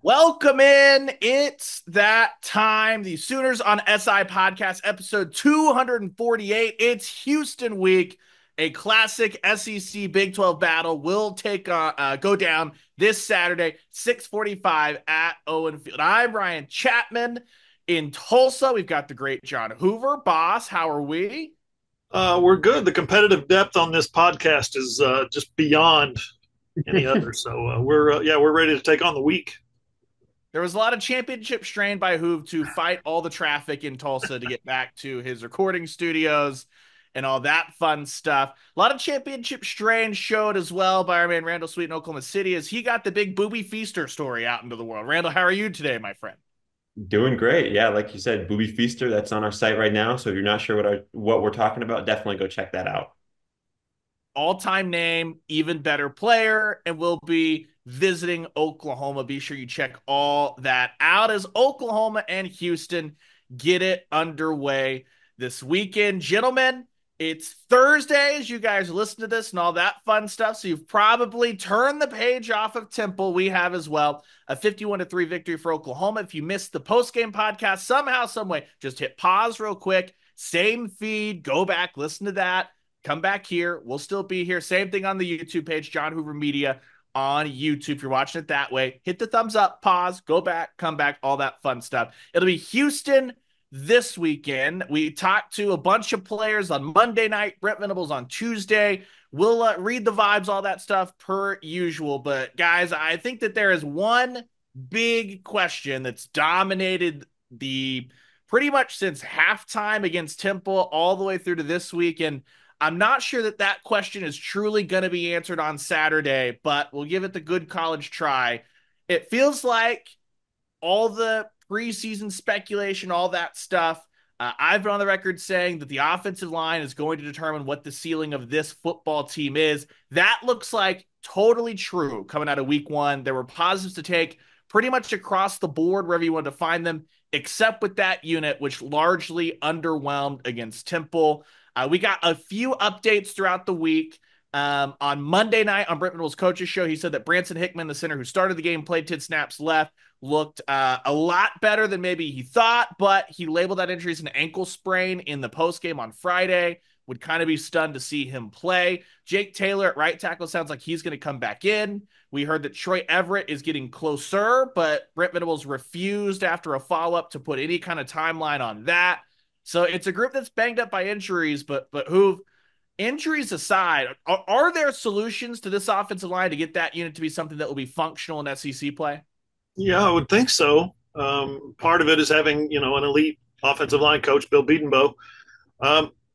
Welcome in. It's that time. The Sooners on SI podcast, episode 248. It's Houston week. A classic SEC Big 12 battle will go down this Saturday, 6:45 at Owen Field. I'm Ryan Chapman in Tulsa. We've got the great John Hoover. Boss, how are we? We're good. The competitive depth on this podcast is just beyond any other. So we're ready to take on the week. There was a lot of championship strain by Hoove to fight all the traffic in Tulsa to get back to his recording studios and all that fun stuff. A lot of championship strain showed as well by our man Randall Sweet in Oklahoma City as he got the big Booby Feaster story out into the world. Randall, how are you today, my friend? Doing great. Yeah, like you said, Booby Feaster, that's on our site right now. So if you're not sure what we're talking about, definitely go check that out. All-time name, even better player, and will be visiting Oklahoma. Be sure you check all that out as Oklahoma and Houston get it underway this weekend. Gentlemen, it's Thursday as you guys listen to this and all that fun stuff. So you've probably turned the page off of Temple. We have as well a 51-3 victory for Oklahoma. If you missed the post-game podcast somehow, some way, just hit pause real quick. Same feed, go back, listen to that. Come back here. We'll still be here. Same thing on the YouTube page, John Hoover Media on YouTube. If you're watching it that way, hit the thumbs up, pause, go back, come back, all that fun stuff. It'll be Houston this weekend. We talked to a bunch of players on Monday night, Brent Venables on Tuesday. We'll read the vibes, all that stuff per usual. But guys, I think that there is one big question that's dominated the pretty much since halftime against Temple all the way through to this week. And I'm not sure that that question is truly going to be answered on Saturday, but we'll give it the good college try. It feels like all the preseason speculation, all that stuff. I've been on the record saying that the offensive line is going to determine what the ceiling of this football team is. That looks like totally true coming out of week one. There were positives to take pretty much across the board, wherever you wanted to find them, except with that unit, which largely underwhelmed against Temple. We got a few updates throughout the week. On Monday night on Brent Venables' coach's show, he said that Branson Hickman, the center who started the game, played 10 snaps left, looked a lot better than maybe he thought, but he labeled that injury as an ankle sprain in the postgame on Friday. Would kind of be stunned to see him play. Jake Taylor at right tackle sounds like he's going to come back in. We heard that Troy Everett is getting closer, but Brent Venables refused after a follow-up to put any kind of timeline on that. So it's a group that's banged up by injuries, but who injuries aside, are there solutions to this offensive line to get that unit to be something that will be functional in SEC play? Yeah, I would think so. Part of it is having an elite offensive line coach, Bill Bedenbaugh.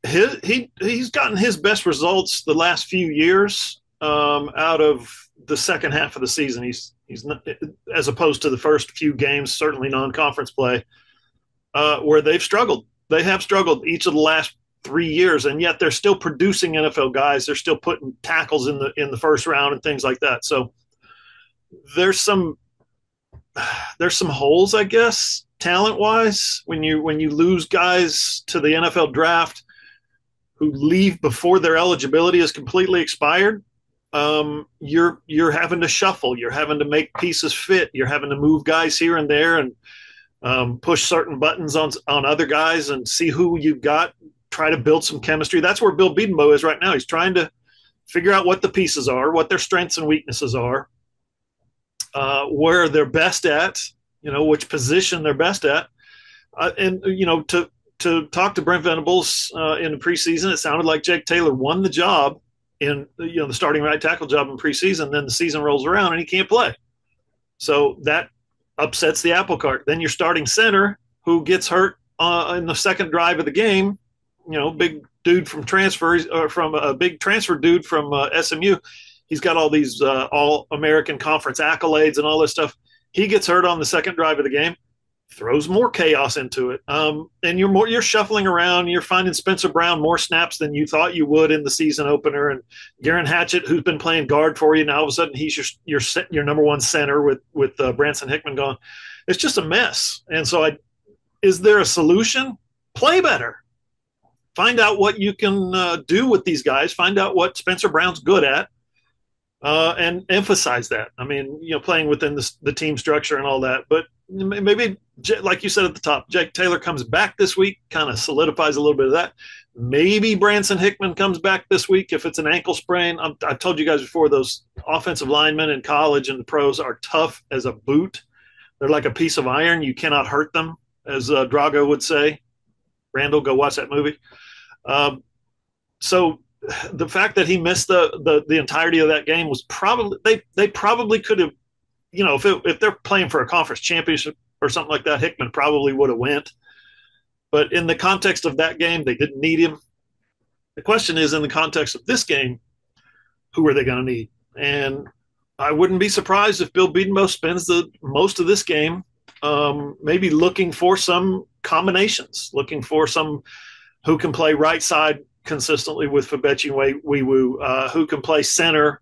He's gotten his best results the last few years out of the second half of the season. He's not, as opposed to the first few games, certainly non-conference play, where they've struggled. They have struggled each of the last 3 years, and yet they're still producing NFL guys. They're still putting tackles in the first round and things like that. So there's some holes, I guess, talent wise, when you lose guys to the NFL draft who leave before their eligibility is completely expired. You're having to shuffle. You're having to make pieces fit. You're having to move guys here and there and push certain buttons on other guys and see who you've got. Try to build some chemistry. That's where Bill Bedenbaugh is right now. He's trying to figure out what the pieces are, what their strengths and weaknesses are, where they're best at, which position they're best at. And to talk to Brent Venables in the preseason, it sounded like Jake Taylor won the job in the starting right tackle job in preseason. Then the season rolls around and he can't play. So that upsets the apple cart. Then your starting center who gets hurt in the second drive of the game, big dude from a big transfer dude from SMU. He's got all these all-American conference accolades and all this stuff. He gets hurt on the second drive of the game, throws more chaos into it. And you're shuffling around. You're finding Spencer Brown more snaps than you thought you would in the season opener, and Garen Hatchett, who's been playing guard for you, now all of a sudden he's your number one center with Branson Hickman gone. It's just a mess. And so, is there a solution? Play better. Find out what you can do with these guys. Find out what Spencer Brown's good at. and emphasize that. I mean, playing within the team structure and all that. But maybe, like you said at the top, Jake Taylor comes back this week, kind of solidifies a little bit of that. Maybe Branson Hickman comes back this week if it's an ankle sprain. I told you guys before, those offensive linemen in college and the pros are tough as a boot. They're like a piece of iron. You cannot hurt them, as Drago would say. Randall, go watch that movie. So the fact that he missed the entirety of that game was probably they probably could have, if they're playing for a conference championship or something like that, Hickman probably would have went. But in the context of that game, they didn't need him. The question is, in the context of this game, who are they going to need? And I wouldn't be surprised if Bill Bedenbaugh spends the most of this game maybe looking for some combinations, looking for some who can play right side consistently with Fabechi Weewu, who can play center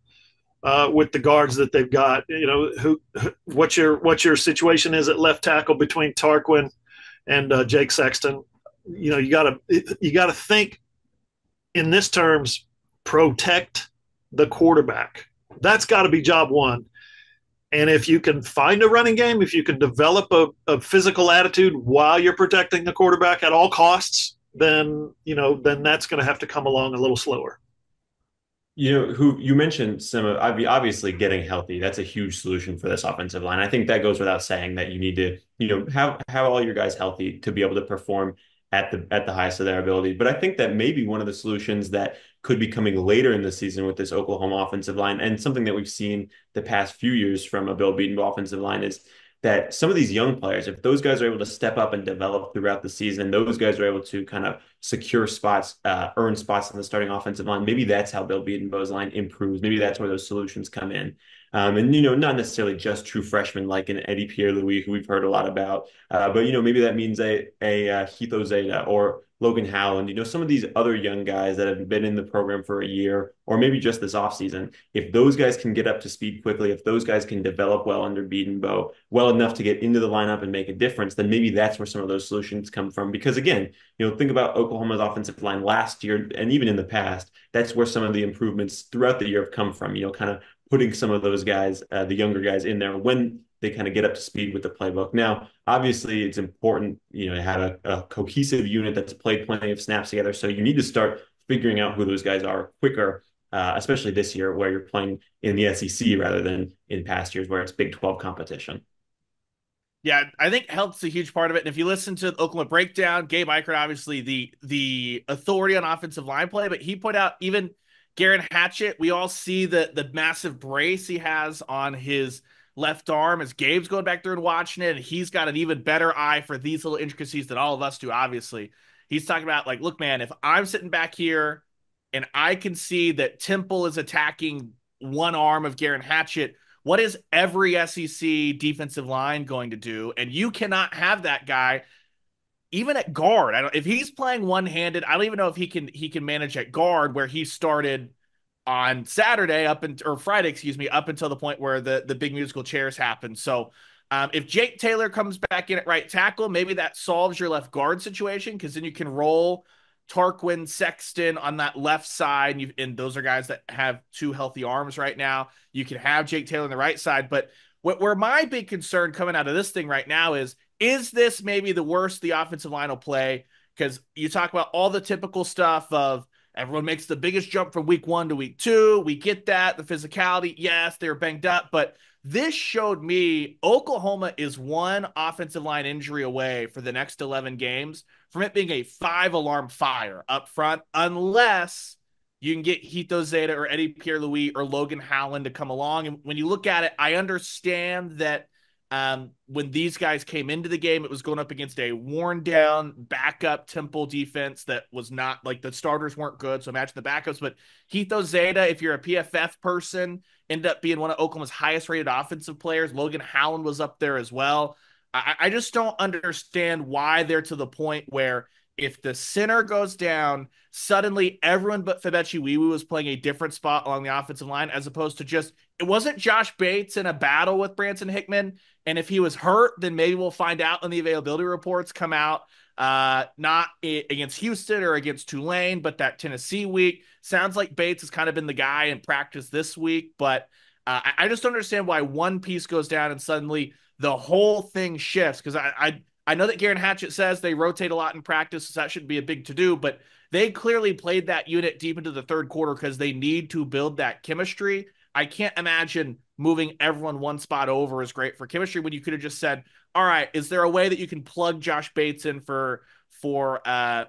with the guards that they've got. What your situation is at left tackle between Tarquin and Jake Sexton. You gotta think in this terms, protect the quarterback. That's got to be job one. And if you can find a running game, if you can develop a physical attitude while you're protecting the quarterback at all costs, then that's going to have to come along a little slower. Who you mentioned some of obviously getting healthy. That's a huge solution for this offensive line. I think that goes without saying that you need to, have all your guys healthy to be able to perform at the highest of their ability. But I think that maybe one of the solutions that could be coming later in the season with this Oklahoma offensive line, and something that we've seen the past few years from a Bill Bedenbaugh offensive line, is that some of these young players, if those guys are able to step up and develop throughout the season, those guys are able to kind of secure spots, earn spots in the starting offensive line. Maybe that's how Bill Bedenbaugh's line improves. Maybe that's where those solutions come in. And not necessarily just true freshmen like an Eddie Pierre-Louis, who we've heard a lot about, but maybe that means a Heath Ozeda or Logan Howland, some of these other young guys that have been in the program for a year or maybe just this offseason. If those guys can get up to speed quickly, if those guys can develop well under Bedenbaugh, well enough to get into the lineup and make a difference, then maybe that's where some of those solutions come from. Because again, think about Oklahoma's offensive line last year and even in the past, that's where some of the improvements throughout the year have come from, kind of putting some of those guys, the younger guys in there when they kind of get up to speed with the playbook. Now, obviously, it's important, to have a cohesive unit that's played plenty of snaps together. So you need to start figuring out who those guys are quicker, especially this year where you're playing in the SEC rather than in past years where it's Big 12 competition. Yeah, I think health's a huge part of it. And if you listen to the Oklahoma Breakdown, Gabe Eichert, obviously the authority on offensive line play, but he put out even Garen Hatchett. We all see the massive brace he has on his left arm as Gabe's going back there and watching it. And he's got an even better eye for these little intricacies than all of us do, obviously. He's talking about, like, look, man, if I'm sitting back here and I can see that Temple is attacking one arm of Garen Hatchett, what is every SEC defensive line going to do? And you cannot have that guy even at guard. If he's playing one-handed, I don't even know if he can manage at guard where he started on Saturday or Friday, excuse me, up until the point where the big musical chairs happened. So if Jake Taylor comes back in at right tackle, maybe that solves your left guard situation because then you can roll Tarquin, Sexton on that left side, and those are guys that have two healthy arms right now. You can have Jake Taylor on the right side, but where my big concern coming out of this thing right now is this maybe the worst the offensive line will play? Because you talk about all the typical stuff of everyone makes the biggest jump from week 1 to week 2. We get that. The physicality, yes, they were banged up, but this showed me Oklahoma is one offensive line injury away for the next 11 games from it being a 5-alarm fire up front, unless you can get Hito Zeta or Eddie Pierre-Louis or Logan Howland to come along. And when you look at it, I understand that when these guys came into the game, it was going up against a worn down backup Temple defense that was not like the starters weren't good. So imagine the backups, but Hito Zeta, if you're a PFF person, ended up being one of Oklahoma's highest rated offensive players. Logan Howland was up there as well. I just don't understand why they're to the point where if the center goes down, suddenly everyone but Fabechi Weewu was playing a different spot along the offensive line, as opposed to just, it wasn't Josh Bates in a battle with Branson Hickman. And if he was hurt, then maybe we'll find out when the availability reports come out. not against Houston or against Tulane, but that Tennessee week. Sounds like Bates has kind of been the guy in practice this week, but I just don't understand why one piece goes down and suddenly the whole thing shifts. Because I know that Garen Hatchett says they rotate a lot in practice, so that shouldn't be a big to do, but they clearly played that unit deep into the third quarter because they need to build that chemistry. I can't imagine moving everyone one spot over is great for chemistry when you could have just said, all right, is there a way that you can plug Josh Bates in for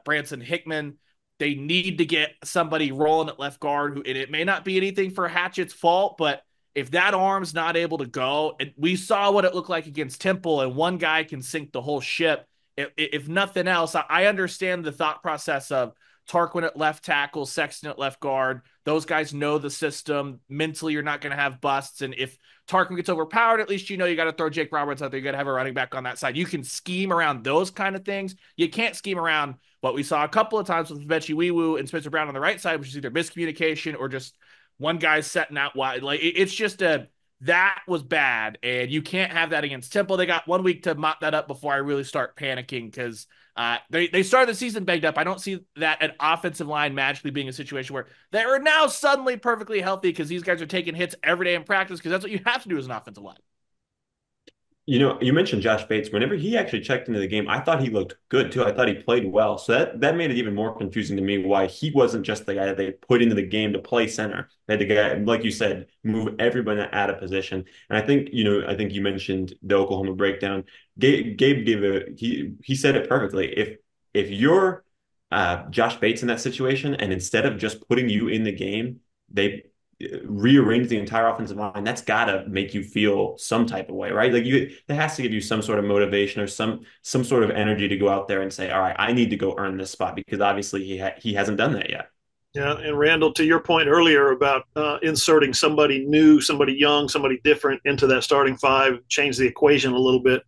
Branson Hickman? They need to get somebody rolling at left guard who, and it may not be anything for Hatchett's fault, but if that arm's not able to go, and we saw what it looked like against Temple, and one guy can sink the whole ship. If nothing else, I understand the thought process of Tarquin at left tackle, Sexton at left guard. Those guys know the system. Mentally, you're not going to have busts. And if Tarquin gets overpowered, at least you know you got to throw Jake Roberts out there. You got to have a running back on that side. You can scheme around those kind of things. You can't scheme around what we saw a couple of times with Vechi Weewu and Spencer Brown on the right side, which is either miscommunication or just one guy's setting out wide. Like it's just that was bad, and you can't have that against Temple. They got 1 week to mop that up before I really start panicking because they started the season banged up. I don't see that an offensive line magically being a situation where they are now suddenly perfectly healthy because these guys are taking hits every day in practice because that's what you have to do as an offensive line. You mentioned Josh Bates. Whenever he actually checked into the game, I thought he looked good too. I thought he played well. So that made it even more confusing to me why he wasn't just the guy that they put into the game to play center. They had the guy, like you said, move everyone out of position. And I think you mentioned the Oklahoma breakdown. Gabe gave he said it perfectly. If you're Josh Bates in that situation, and instead of just putting you in the game, they rearrange the entire offensive line, that's got to make you feel some type of way, right? Like that has to give you some sort of motivation or some sort of energy to go out there and say, all right, I need to go earn this spot because obviously he hasn't done that yet. Yeah, and Randall, to your point earlier about inserting somebody new, somebody young, somebody different into that starting five, change the equation a little bit.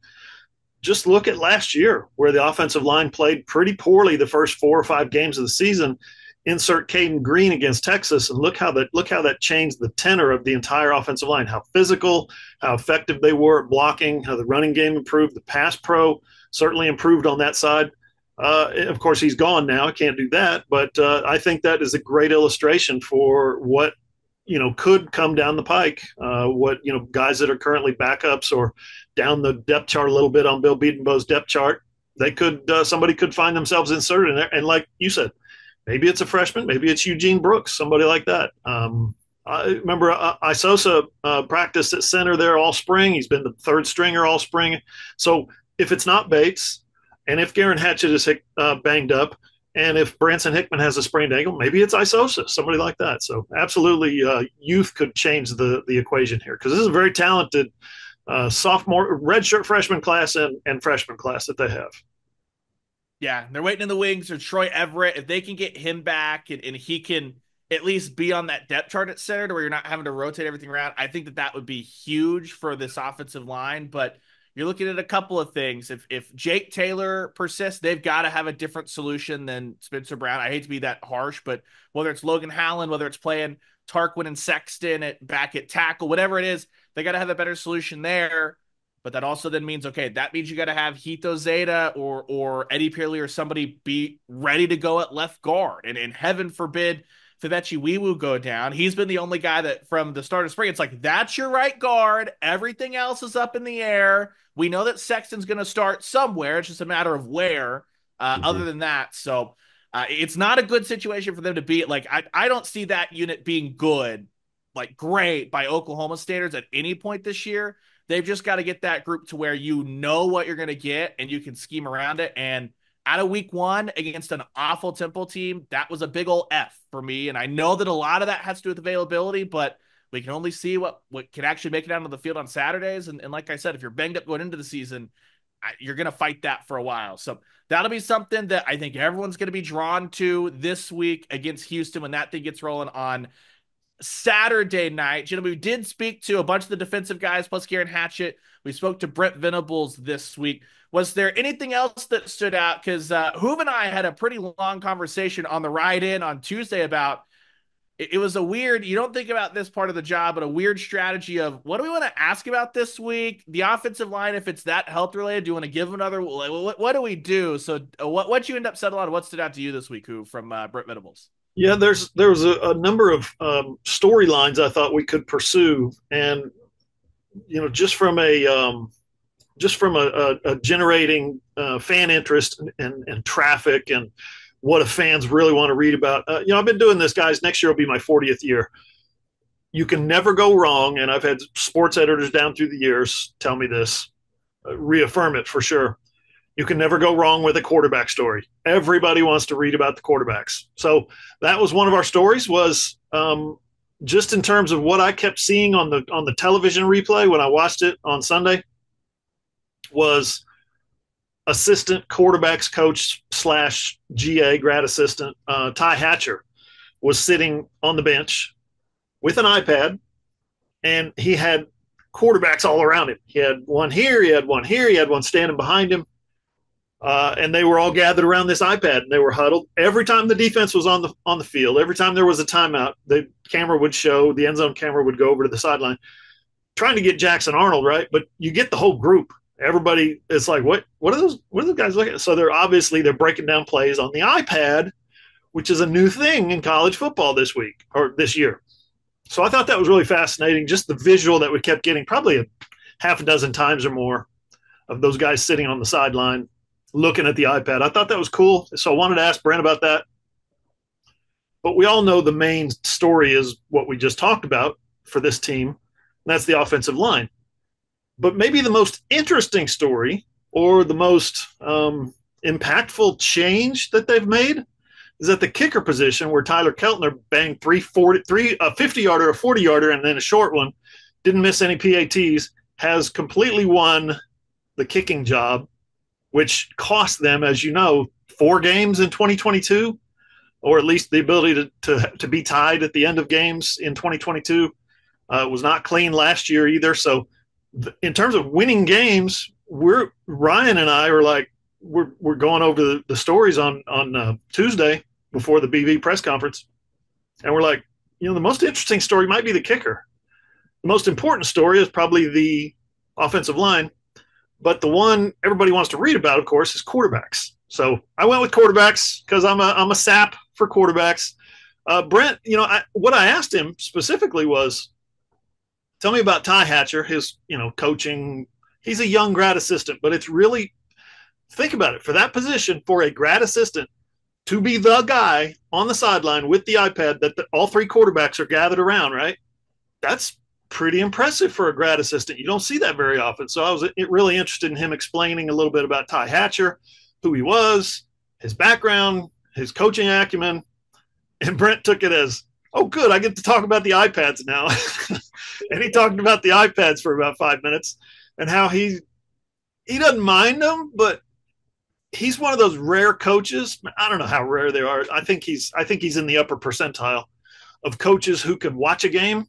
Just look at last year where the offensive line played pretty poorly the first 4 or 5 games of the season. Insert Caden Green against Texas, and look how that changed the tenor of the entire offensive line. How physical, how effective they were at blocking, how the running game improved. The pass pro certainly improved on that side. Of course, he's gone now. I can't do that, but I think that is a great illustration for what could come down the pike. What guys that are currently backups or down the depth chart a little bit on Bill Bedenbaugh's depth chart, they could somebody could find themselves inserted in there. And like you said, maybe it's a freshman, maybe it's Eugene Brooks, somebody like that. I remember Isosa practiced at center there all spring. He's been the third stringer all spring. So if it's not Bates, and if Garen Hatchett is banged up, and if Branson Hickman has a sprained ankle, maybe it's Isosa, somebody like that. So absolutely, youth could change the equation here because this is a very talented sophomore, redshirt freshman class and freshman class that they have. Yeah, they're waiting in the wings for Troy Everett. If they can get him back and he can at least be on that depth chart at center to where you're not having to rotate everything around, I think that would be huge for this offensive line. But you're looking at a couple of things. If Jake Taylor persists, they've got to have a different solution than Spencer Brown. I hate to be that harsh, but whether it's Logan Hallen, whether it's playing Tarquin and Sexton back at tackle, whatever it is, they got to have a better solution there. But that also then means, okay, that means you got to have Hito Zeta or Eddie Pearley or somebody be ready to go at left guard. And heaven forbid Fevechi Weewu go down. He's been the only guy that from the start of spring, it's like, that's your right guard. Everything else is up in the air. We know that Sexton's going to start somewhere. It's just a matter of where, other than that. So it's not a good situation for them to be. Like, I don't see that unit being good, like great by Oklahoma standards at any point this year. They've just got to get that group to where you know what you're going to get and you can scheme around it. And out of week one against an awful Temple team, that was a big old F for me. And I know that a lot of that has to do with availability, but we can only see what can actually make it out on the field on Saturdays. And like I said, if you're banged up going into the season, you're going to fight that for a while. So that'll be something that I think everyone's going to be drawn to this week against Houston when that thing gets rolling on Saturday night. We did speak to a bunch of the defensive guys plus Garen Hatchett. We spoke to Brent Venables this week. Was there anything else that stood out? Because Hoover and I had a pretty long conversation on the ride in on Tuesday about it was a weird, you don't think about this part of the job, but a weird strategy of what do we want to ask about this week? The offensive line, if it's that health related, do you want to give another, what do we do? So what you end up settling on, what stood out to you this week, who from Brent Venables? Yeah, there was a number of storylines I thought we could pursue, and just from a generating fan interest and traffic and what if fans really want to read about. I've been doing this, guys. Next year will be my 40th year. You can never go wrong, and I've had sports editors down through the years tell me this, reaffirm it for sure. You can never go wrong with a quarterback story. Everybody wants to read about the quarterbacks. So that was one of our stories, was just in terms of what I kept seeing on the television replay when I watched it on Sunday, was assistant quarterbacks coach / GA grad assistant Ty Hatcher was sitting on the bench with an iPad, and he had quarterbacks all around him. He had one here, he had one here, he had one standing behind him, and they were all gathered around this iPad, and they were huddled. Every time the defense was on the field, every time there was a timeout, the camera would show, the end zone camera would go over to the sideline, trying to get Jackson Arnold, right? But you get the whole group. Everybody is like, what are those guys looking at? So they're breaking down plays on the iPad, which is a new thing in college football this week or this year. So I thought that was really fascinating. Just the visual that we kept getting, probably a half a dozen times or more, of those guys sitting on the sideline looking at the iPad. I thought that was cool. So I wanted to ask Brent about that. But we all know the main story is what we just talked about for this team, and that's the offensive line. But maybe the most interesting story, or the most impactful change that they've made, is at the kicker position, where Tyler Keltner banged a 50-yarder, a 40-yarder, and then a short one, didn't miss any PATs, has completely won the kicking job, which cost them, as you know, 4 games in 2022, or at least the ability to be tied at the end of games in 2022. Was not clean last year either. So in terms of winning games, Ryan and I are like, we're going over the stories on Tuesday before the BV press conference, and we're like, the most interesting story might be the kicker. The most important story is probably the offensive line, but the one everybody wants to read about, of course, is quarterbacks. So I went with quarterbacks because I'm a sap for quarterbacks. Brent, what I asked him specifically was, tell me about Ty Hatcher, his, coaching. He's a young grad assistant, but it's really, think about it, for that position, for a grad assistant to be the guy on the sideline with the iPad that all 3 quarterbacks are gathered around, right? That's pretty impressive for a grad assistant. You don't see that very often. So I was really interested in him explaining a little bit about Ty Hatcher, who he was, his background, his coaching acumen. And Brent took it as, oh, good, I get to talk about the iPads now. And he talked about the iPads for about 5 minutes and how he doesn't mind them, but he's one of those rare coaches. I don't know how rare they are. I think he's in the upper percentile of coaches who can watch a game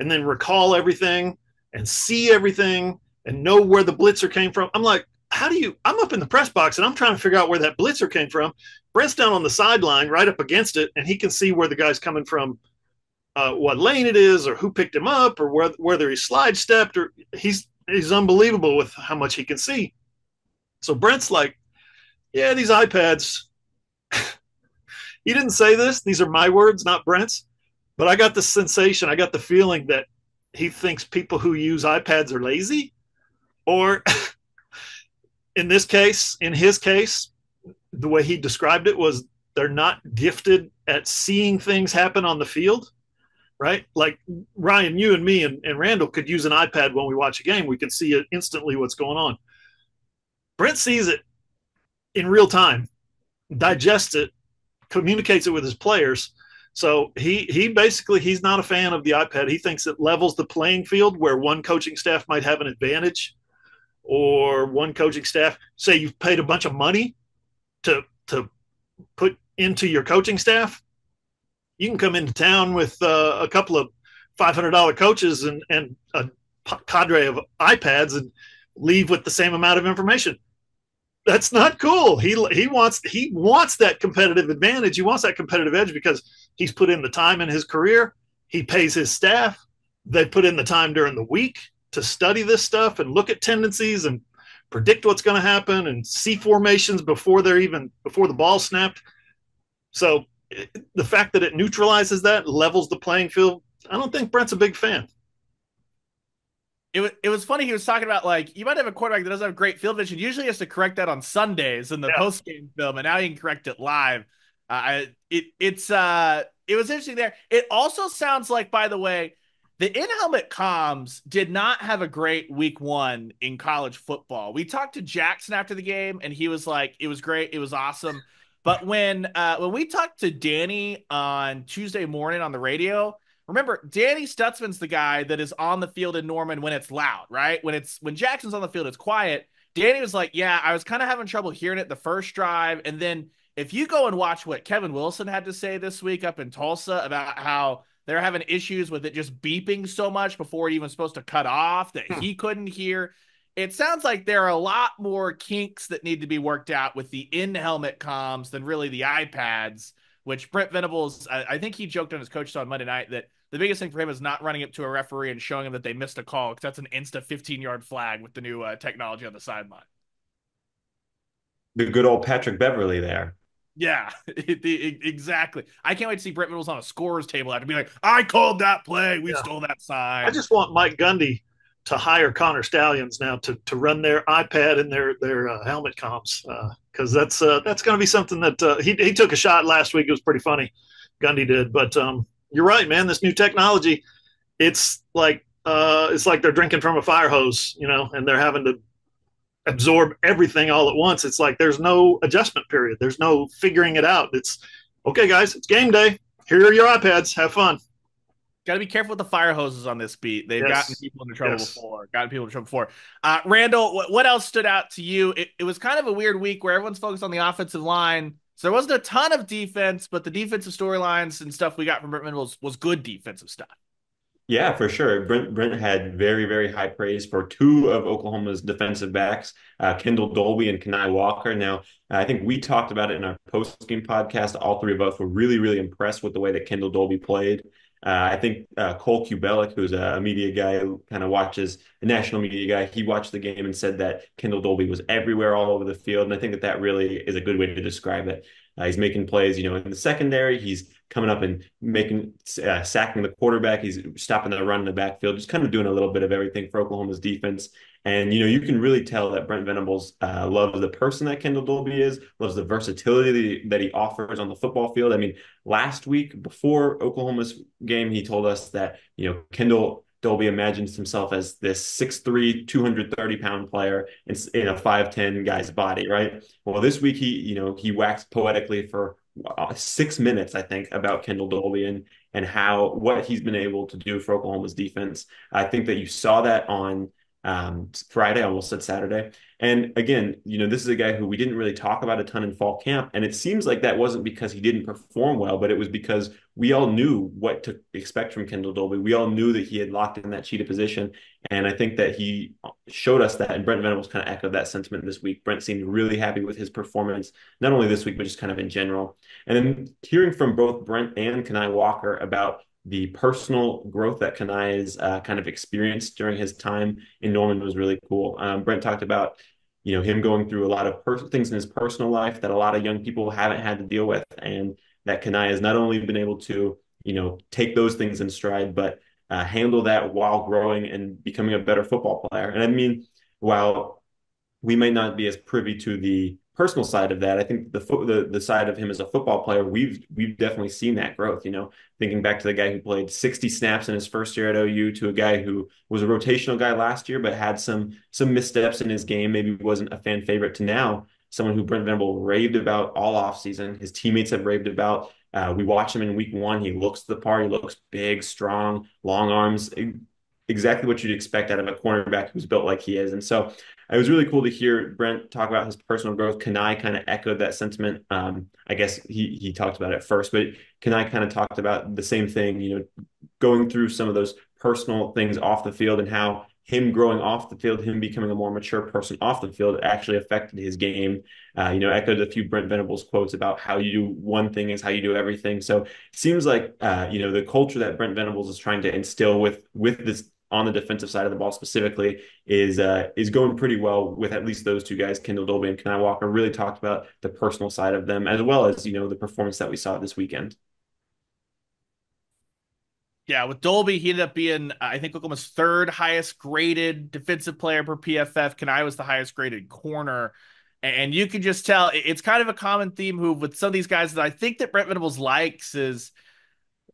and then recall everything and see everything and know where the blitzer came from. I'm like, I'm up in the press box and I'm trying to figure out where that blitzer came from. Brent's down on the sideline right up against it, and he can see where the guy's coming from, what lane it is, or who picked him up, or whether he slide stepped, or he's unbelievable with how much he can see. So Brent's like, yeah, these iPads, he didn't say this. These are my words, not Brent's. But I got the sensation, I got the feeling that he thinks people who use iPads are lazy, or in his case, the way he described it was they're not gifted at seeing things happen on the field, right? Like Ryan, you and me and Randall could use an iPad when we watch a game. We can see it instantly what's going on. Brent sees it in real time, digests it, communicates it with his players. So he basically, he's not a fan of the iPad. He thinks it levels the playing field where one coaching staff might have an advantage, or one coaching staff, say you've paid a bunch of money to put into your coaching staff. You can come into town with a couple of $500 coaches and a cadre of iPads and leave with the same amount of information. That's not cool. He wants that competitive advantage. He wants that competitive edge because he's put in the time in his career. He pays his staff. They put in the time during the week to study this stuff and look at tendencies and predict what's going to happen and see formations before the ball snapped. So the fact that it neutralizes that, levels the playing field, I don't think Brent's a big fan. It was funny. He was talking about like you might have a quarterback that doesn't have great field vision. Usually he has to correct that on Sundays in the Yeah. post game film, and now he can correct it live. It was interesting there. It also sounds like, by the way, the in helmet comms did not have a great week one in college football. We talked to Jackson after the game, and he was like, "It was great, it was awesome." But when we talked to Danny on Tuesday morning on the radio, remember, Danny Stutzman's the guy that is on the field in Norman when it's loud, right? When Jackson's on the field, it's quiet. Danny was like, "Yeah, I was kind of having trouble hearing it the first drive." And then if you go and watch what Kevin Wilson had to say this week up in Tulsa about how they're having issues with it just beeping so much before it even supposed to cut off that Hmm. he couldn't hear. It sounds like there are a lot more kinks that need to be worked out with the in-helmet comms than really the iPads, which Brent Venables, I think he joked on his coach show on Monday night that the biggest thing for him is not running up to a referee and showing him that they missed a call because that's an insta 15-yard flag with the new technology on the sideline. The good old Patrick Beverly there. Yeah, exactly. I can't wait to see Brent Venables on a scorer's table after be like, "I called that play. We Yeah. stole that I sign." just want Mike Gundy to hire Connor Stallions now to run their iPad and their helmet comps because that's going to be something that he took a shot last week. It was pretty funny, Gundy did. But you're right, man. This new technology, it's like they're drinking from a fire hose, and they're having to absorb everything all at once. It's like there's no adjustment period. There's no figuring it out. It's okay, guys. It's game day. Here are your iPads. Have fun. Got to be careful with the fire hoses on this beat. They've gotten Yes. people into trouble Yes. before. Gotten people into trouble before. Randall, what else stood out to you? It was kind of a weird week where everyone's focused on the offensive line. So there wasn't a ton of defense, but the defensive storylines and stuff we got from Brent Venables was good defensive stuff. Yeah, for sure. Brent had very, very high praise for two of Oklahoma's defensive backs, Kendall Dolby and Kenai Walker. Now, I think we talked about it in our post-game podcast. All three of us were really, really impressed with the way that Kendall Dolby played. I think Cole Kubelic, who's a media guy who kind of watches, a national media guy, he watched the game and said that Kendall Dolby was everywhere all over the field. And I think that that really is a good way to describe it. He's making plays, in the secondary. He's coming up and making sacking the quarterback. He's stopping the run in the backfield, just kind of doing a little bit of everything for Oklahoma's defense. And you can really tell that Brent Venables loves the person that Kendall Dolby is, loves the versatility that he offers on the football field. I mean, last week before Oklahoma's game, he told us that Kendall Dolby imagines himself as this 6'3", 230-pound player in a 5'10" guy's body, right? Well, this week he waxed poetically for 6 minutes, I think, about Kendall Dolby and what he's been able to do for Oklahoma's defense. I think that you saw that on Friday, I almost said Saturday. And again, this is a guy who we didn't really talk about a ton in fall camp. And it seems like that wasn't because he didn't perform well, but it was because we all knew what to expect from Kendall Dolby. We all knew that he had locked in that cheetah position. And I think that he showed us that. And Brent Venables kind of echoed that sentiment this week. Brent seemed really happy with his performance, not only this week, but just kind of in general. And then hearing from both Brent and Kenai Walker about the personal growth that Kenai has kind of experienced during his time in Norman was really cool. Brent talked about, him going through a lot of things in his personal life that a lot of young people haven't had to deal with, and that Kenai has not only been able to, take those things in stride, but handle that while growing and becoming a better football player. And I mean, while we might not be as privy to the personal side of that. I think the side of him as a football player, we've definitely seen that growth. Thinking back to the guy who played 60 snaps in his first year at OU to a guy who was a rotational guy last year, but had some missteps in his game, maybe wasn't a fan favorite, to now someone who Brent Venables raved about all offseason. His teammates have raved about. We watch him in week one. He looks the part. He looks big, strong, long arms. Exactly what you'd expect out of a cornerback who's built like he is. And so it was really cool to hear Brent talk about his personal growth. Kenai kind of echoed that sentiment. I guess he talked about it first, but Kenai kind of talked about the same thing, going through some of those personal things off the field and how him growing off the field, him becoming a more mature person off the field actually affected his game. Echoed a few Brent Venables quotes about how you do one thing is how you do everything. So it seems like the culture that Brent Venables is trying to instill with this on the defensive side of the ball specifically is going pretty well with at least those two guys, Kendall Dolby and Kenai Walker. Really talked about the personal side of them as well as the performance that we saw this weekend. Yeah, with Dolby, he ended up being, I think, Oklahoma's third highest graded defensive player per PFF. Kanai was the highest graded corner. And you can just tell it's kind of a common theme who with some of these guys that I think that Brent Venables likes is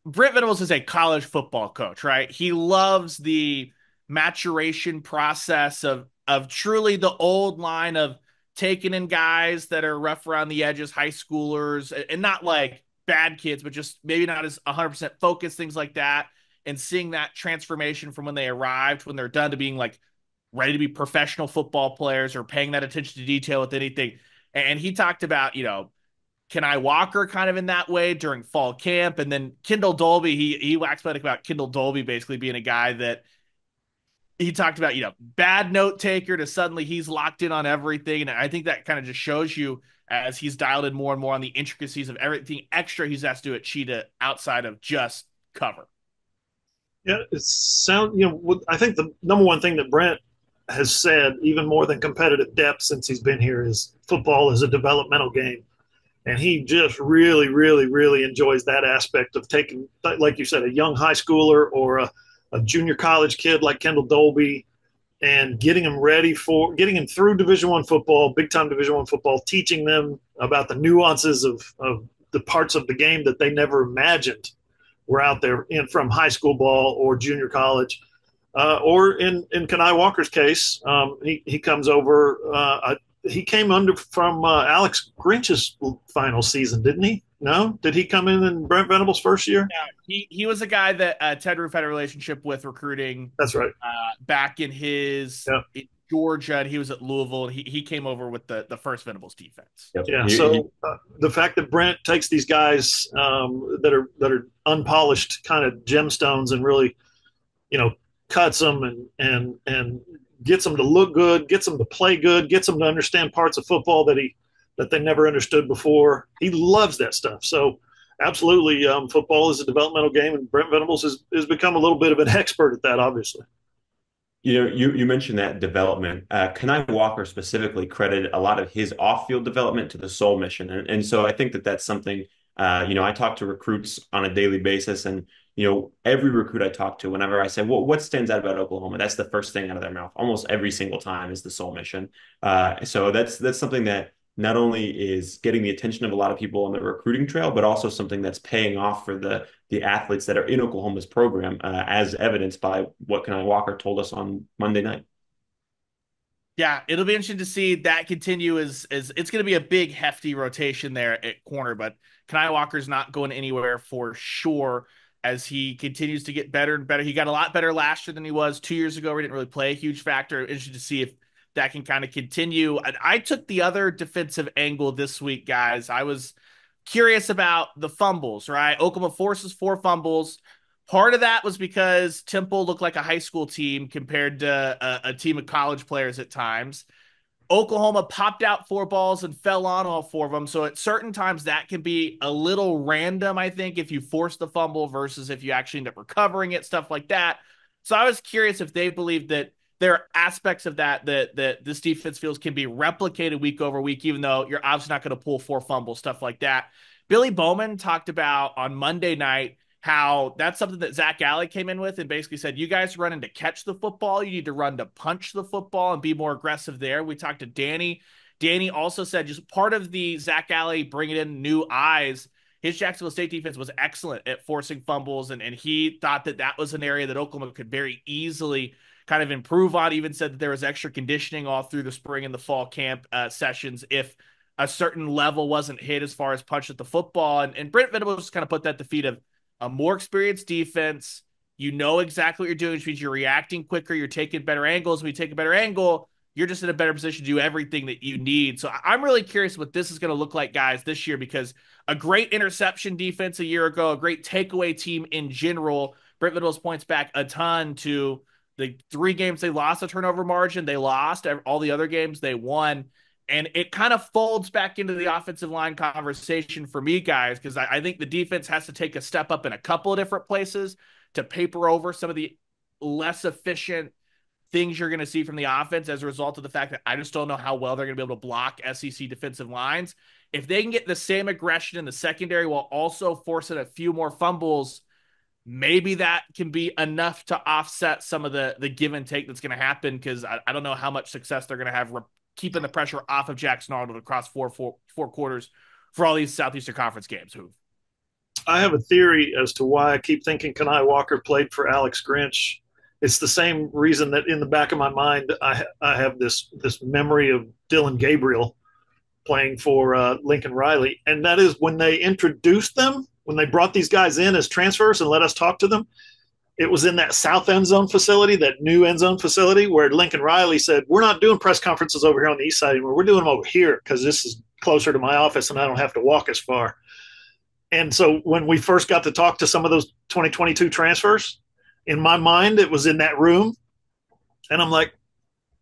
Brent Venables is a college football coach, right? He loves the maturation process of truly the old line of taking in guys that are rough around the edges, high schoolers, and not like bad kids, but just maybe not as 100% focused, things like that, and seeing that transformation from when they arrived, when they're done, to being like ready to be professional football players or paying that attention to detail with anything. And he talked about, Kenai Walker kind of in that way during fall camp. And then Kendall Dolby, he waxed poetic about Kendall Dolby basically being a guy that he talked about, bad note taker to suddenly he's locked in on everything. And I think that kind of just shows you as he's dialed in more and more on the intricacies of everything extra he's asked to do at Cheetah outside of just cover. Yeah, I think the number one thing that Brent has said, even more than competitive depth since he's been here, is football is a developmental game. And he just really, really, really enjoys that aspect of taking, like you said, a young high schooler or a junior college kid like Kendall Dolby and getting him ready for getting him through Division I football, big time Division I football, teaching them about the nuances of the parts of the game that they never imagined were out there from high school ball or junior college. Or in Kenai Walker's case, he comes over. He came under from Alex Grinch's final season, didn't he? No, did he come in Brent Venables' first year? Yeah, he was a guy that Ted Roof had a relationship with recruiting. That's right. Back in his Yeah. in Georgia, and he was at Louisville. And he came over with the first Venables defense. Yep. Yeah. So the fact that Brent takes these guys that are unpolished kind of gemstones and really, cuts them and gets them to look good, gets them to play good, gets them to understand parts of football that they never understood before. He loves that stuff. So absolutely, football is a developmental game, and Brent Venables has become a little bit of an expert at that, obviously. You mentioned that development. Kenai Walker specifically credited a lot of his off-field development to the Soul Mission, and so I think that that's something. I talk to recruits on a daily basis, and every recruit I talk to, whenever I say, "Well, what stands out about Oklahoma?" That's the first thing out of their mouth, almost every single time, is the Soul Mission. So that's something that not only is getting the attention of a lot of people on the recruiting trail, but also something that's paying off for the athletes that are in Oklahoma's program, as evidenced by what Kenai Walker told us on Monday night. Yeah, it'll be interesting to see that continue as it's going to be a big hefty rotation there at corner, but Kenai Walker's not going anywhere for sure as he continues to get better and better. He got a lot better last year than he was 2 years ago. We didn't really play a huge factor. Interested to see if that can kind of continue. I took the other defensive angle this week, guys. I was curious about the fumbles, right? Oklahoma forces 4 fumbles. Part of that was because Temple looked like a high school team compared to a team of college players at times. Oklahoma popped out 4 balls and fell on all 4 of them. So at certain times that can be a little random, I think, if you force the fumble versus if you actually end up recovering it, stuff like that. So I was curious if they believe that there are aspects of that this defense feels can be replicated week over week, even though you're obviously not going to pull 4 fumbles, stuff like that. Billy Bowman talked about on Monday night how that's something that Zach Alley came in with and basically said, you guys running to catch the football. You need to run to punch the football and be more aggressive there. We talked to Danny. Danny also said just part of the Zach Alley bringing in new eyes. His Jacksonville State defense was excellent at forcing fumbles, and he thought that was an area that Oklahoma could very easily kind of improve on. Even said that there was extra conditioning all through the spring and the fall camp sessions if a certain level wasn't hit as far as punch at the football. And Brent Venables just kind of put that at the feet of a more experienced defense. You know exactly what you're doing, which means you're reacting quicker. You're taking better angles. When you take a better angle, you're just in a better position to do everything that you need. So I'm really curious what this is going to look like, guys, this year, because a great interception defense a year ago, a great takeaway team in general. Brent Venables points back a ton to The 3 games they lost a turnover margin, they lost. All the other games they won. And it kind of folds back into the offensive line conversation for me, guys, because I think the defense has to take a step up in a couple of different places to paper over some of the less efficient things you're going to see from the offense as a result of the fact that I just don't know how well they're going to be able to block SEC defensive lines. If they can get the same aggression in the secondary while also forcing a few more fumbles, maybe that can be enough to offset some of the give and take that's going to happen, because I don't know how much success they're going to have keeping the pressure off of Jackson Arnold across four quarters for all these Southeastern Conference games. I have a theory as to why I keep thinking Kanai Walker played for Alex Grinch. It's the same reason that in the back of my mind I have this memory of Dylan Gabriel playing for Lincoln Riley, and that is when they introduced them, when they brought these guys in as transfers and let us talk to them. It was in that south end zone facility, that new end zone facility, where Lincoln Riley said, "We're not doing press conferences over here on the east side anymore. We're doing them over here because this is closer to my office and I don't have to walk as far." And so when we first got to talk to some of those 2022 transfers, in my mind, it was in that room. And I'm like,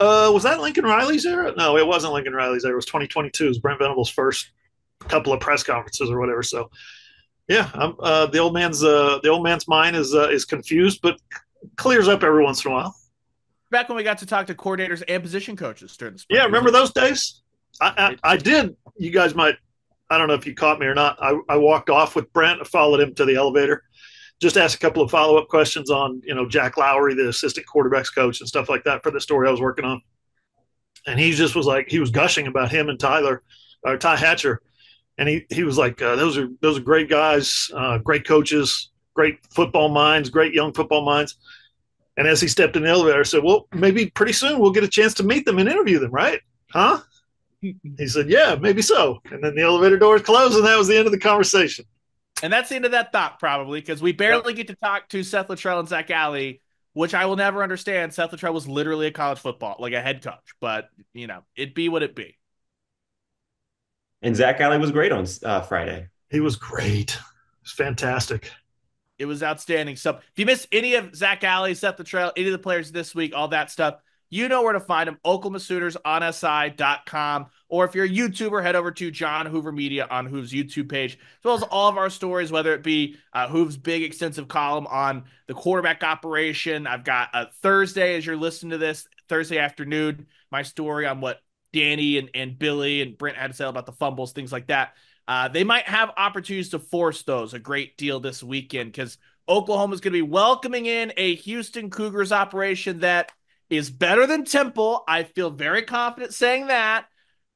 was that Lincoln Riley's era? No, it wasn't Lincoln Riley's era. It was 2022. It was Brent Venables' first couple of press conferences or whatever. So, yeah, the old man's mind is confused, but clears up every once in a while. Back when we got to talk to coordinators and position coaches during the spring. Yeah, remember those days? I did. You guys might. I don't know if you caught me or not. I walked off with Brent. I followed him to the elevator. Just asked a couple of follow-up questions on, Jack Lowry, the assistant quarterbacks coach, and stuff like that for the story I was working on. And he just was like, he was gushing about him and Ty Hatcher. And he was like, those are great guys, great coaches, great football minds, great young football minds. And as he stepped in the elevator, I said, well, maybe pretty soon we'll get a chance to meet them and interview them, right? Huh? He said, yeah, maybe so. And then the elevator doors closed, and that was the end of the conversation. And that's the end of that thought, probably, because we barely get to talk to Seth Luttrell and Zach Alley, which I will never understand. Seth Luttrell was literally a college football, like a head coach, but, it be what it be. And Zach Alley was great on Friday. He was great. It was fantastic. It was outstanding. So if you missed any of Zach Alley, Seth Luttrell, any of the players this week, all that stuff, you know where to find them. Oklahoma Sooners on SI.com. Or if you're a YouTuber, head over to John Hoover Media on Hoove's YouTube page, as well as all of our stories, whether it be Hoove's big extensive column on the quarterback operation. I've got a Thursday, as you're listening to this, Thursday afternoon, my story on what Danny and Billy and Brent had to say about the fumbles, things like that. They might have opportunities to force those a great deal this weekend, because Oklahoma is going to be welcoming in a Houston Cougars operation that is better than Temple. I feel very confident saying that.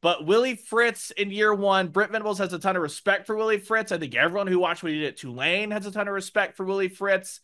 But Willie Fritz in year one, Brent Venables has a ton of respect for Willie Fritz. I think everyone who watched what he did at Tulane has a ton of respect for Willie Fritz.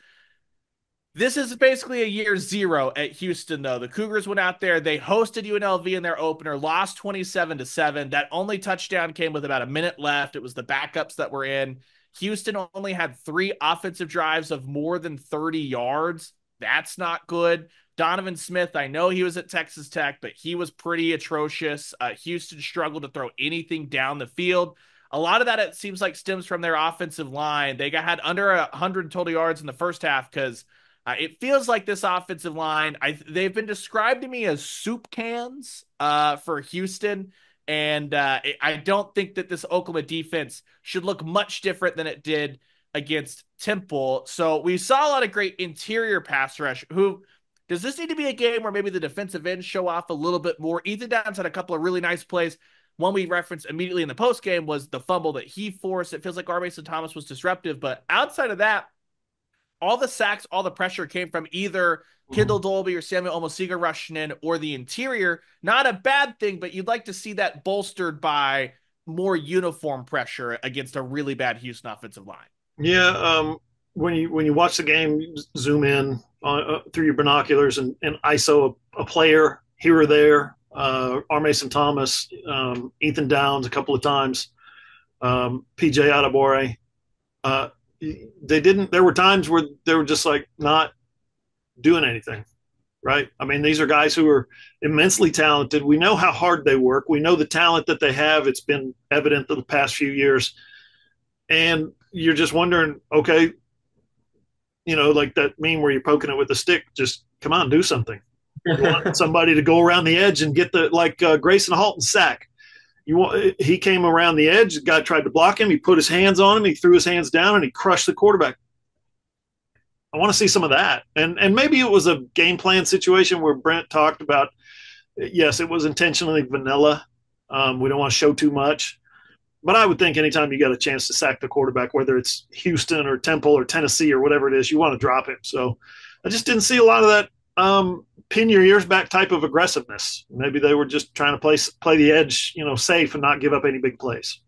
This is basically a year zero at Houston, though. The Cougars went out there. They hosted UNLV in their opener, lost 27-7. That only touchdown came with about a minute left. It was the backups that were in. Houston only had 3 offensive drives of more than 30 yards. That's not good. Donovan Smith, I know he was at Texas Tech, but he was pretty atrocious. Houston struggled to throw anything down the field. A lot of that, it seems like, stems from their offensive line. They had under 100 total yards in the first half because it feels like this offensive line, they've been described to me as soup cans for Houston. And I don't think that this Oklahoma defense should look much different than it did against Temple. So we saw a lot of great interior pass rush. Does this need to be a game where maybe the defensive ends show off a little bit more? Ethan Downs had a couple of really nice plays. One we referenced immediately in the post game was the fumble that he forced. It feels like R. Mason Thomas was disruptive, but outside of that, all the sacks, all the pressure came from either Kendall Dolby or Samuel Omosiga rushing in, or the interior. Not a bad thing, but you'd like to see that bolstered by more uniform pressure against a really bad Houston offensive line. Yeah, when you watch the game, you zoom in through your binoculars and ISO a player here or there. R. Mason Thomas, Ethan Downs a couple of times, PJ Adebawore. There were times where they were just like not doing anything, right? I mean, these are guys who are immensely talented. We know how hard they work. We know the talent that they have. It's been evident the past few years. And you're just wondering, okay, like that meme where you're poking it with a stick, just Come on, do something. You want somebody to go around the edge and get the like Grayson Halton sack. He came around the edge. The guy tried to block him. He put his hands on him. He threw his hands down and he crushed the quarterback. I want to see some of that. And maybe it was a game plan situation where Brent talked about. Yes, it was intentionally vanilla. We don't want to show too much. But I would think anytime you got a chance to sack the quarterback, whether it's Houston or Temple or Tennessee or whatever it is, you want to drop him. So I just didn't see a lot of that pin your ears back type of aggressiveness. Maybe they were just trying to play the edge, safe and not give up any big plays.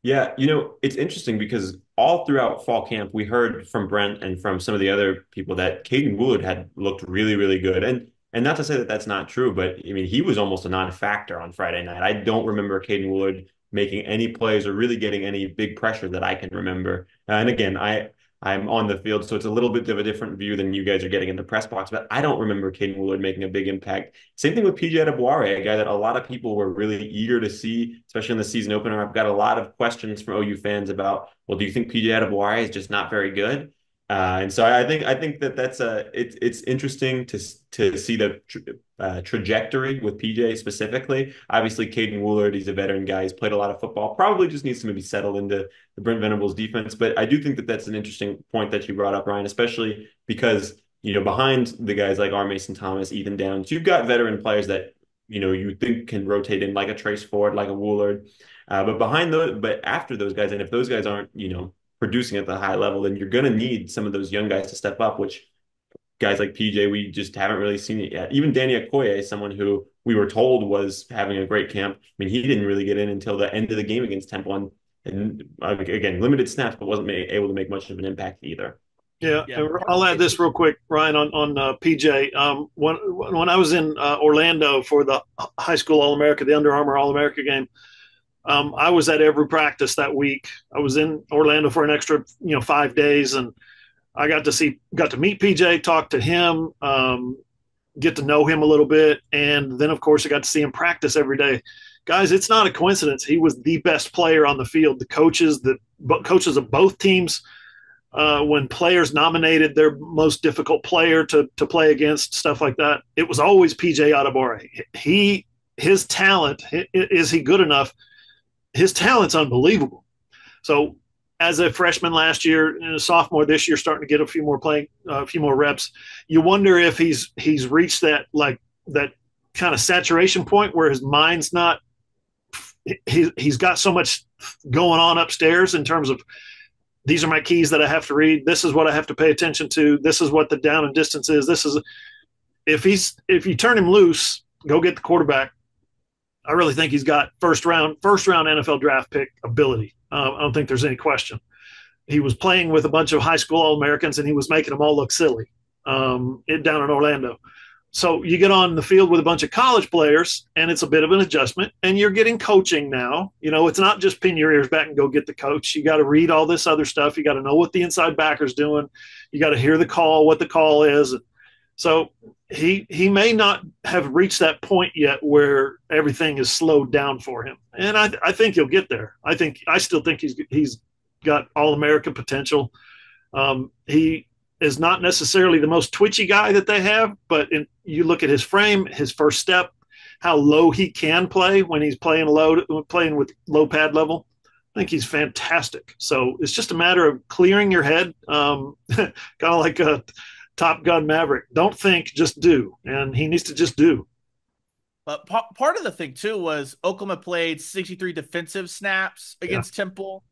Yeah, it's interesting because all throughout fall camp, we heard from Brent and from some of the other people that Caden Woolard had looked really, really good. And not to say that that's not true, but I mean, he was almost a non-factor on Friday night. I don't remember Caden Woolard making any plays or really getting any big pressure that I can remember. And again, I'm on the field, so it's a little bit of a different view than you guys are getting in the press box, but I don't remember Caden Woolard making a big impact. Same thing with PJ Adebawore, a guy that a lot of people were really eager to see, especially in the season opener. I've got a lot of questions from OU fans about, well, do you think PJ Adebawore is just not very good? And so I think that's it's interesting to see the trajectory with PJ specifically. Obviously, Caden Woolard, he's a veteran guy. He's played a lot of football. Probably just needs to maybe settle into the Brent Venables defense. But I do think that that's an interesting point that you brought up, Ryan, especially because behind the guys like R. Mason Thomas, Ethan Downs, you've got veteran players that you think can rotate in like a Trace Ford, like a Woolard. But after those guys, and if those guys aren't producing at the high level, then you're going to need some of those young guys to step up, which guys like PJ, we just haven't really seen it yet. Even Danny Okoye, someone who we were told was having a great camp. I mean, he didn't really get in until the end of the game against Temple, and again, limited snaps, but wasn't able to make much of an impact either. Yeah, I'll add this real quick, Ryan, on PJ. When I was in Orlando for the high school All America, the Under Armour All America game, I was at every practice that week. I was in Orlando for an extra 5 days, and I got to meet PJ, talk to him, get to know him a little bit, and then of course I got to see him practice every day. Guys, it's not a coincidence. He was the best player on the field. The coaches of both teams, when players nominated their most difficult player to play against, stuff like that, it was always PJ Adebawore. His talent, is he good enough? His talent's unbelievable. So as a freshman last year and a sophomore this year, starting to get a few more reps, you wonder if he's reached that kind of saturation point where his mind's not. He's got so much going on upstairs in terms of, these are my keys that I have to read. This is what I have to pay attention to. This is what the down and distance is. If you turn him loose, go get the quarterback. I really think he's got first round NFL draft pick ability. I don't think there's any question. He was playing with a bunch of high school All-Americans, and he was making them all look silly down in Orlando. So you get on the field with a bunch of college players, and it's a bit of an adjustment, and you're getting coaching now. It's not just pin your ears back and go get the coach. You got to read all this other stuff. You got to know what the inside backer's doing. You got to hear the call, what the call is. So he may not have reached that point yet where everything is slowed down for him, and I think he'll get there. I still think he's got All-American potential. He is not necessarily the most twitchy guy that they have, but you look at his frame, his first step, how low he can play when he's playing with low pad level. I think he's fantastic. So it's just a matter of clearing your head, kind of like a Top Gun Maverick. Don't think, just do. And he needs to just do. But part of the thing, too, was Oklahoma played 63 defensive snaps against Temple.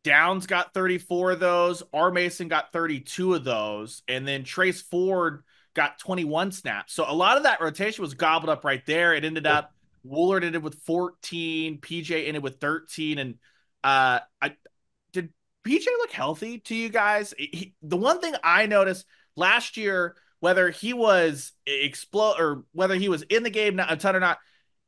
Downs got 34 of those. R. Mason got 32 of those. And then Trace Ford got 21 snaps. So a lot of that rotation was gobbled up right there. It ended up, Woolard ended with 14. PJ ended with 13. And did PJ look healthy to you guys? The one thing I noticed last year, whether he was whether he was in the game a ton or not,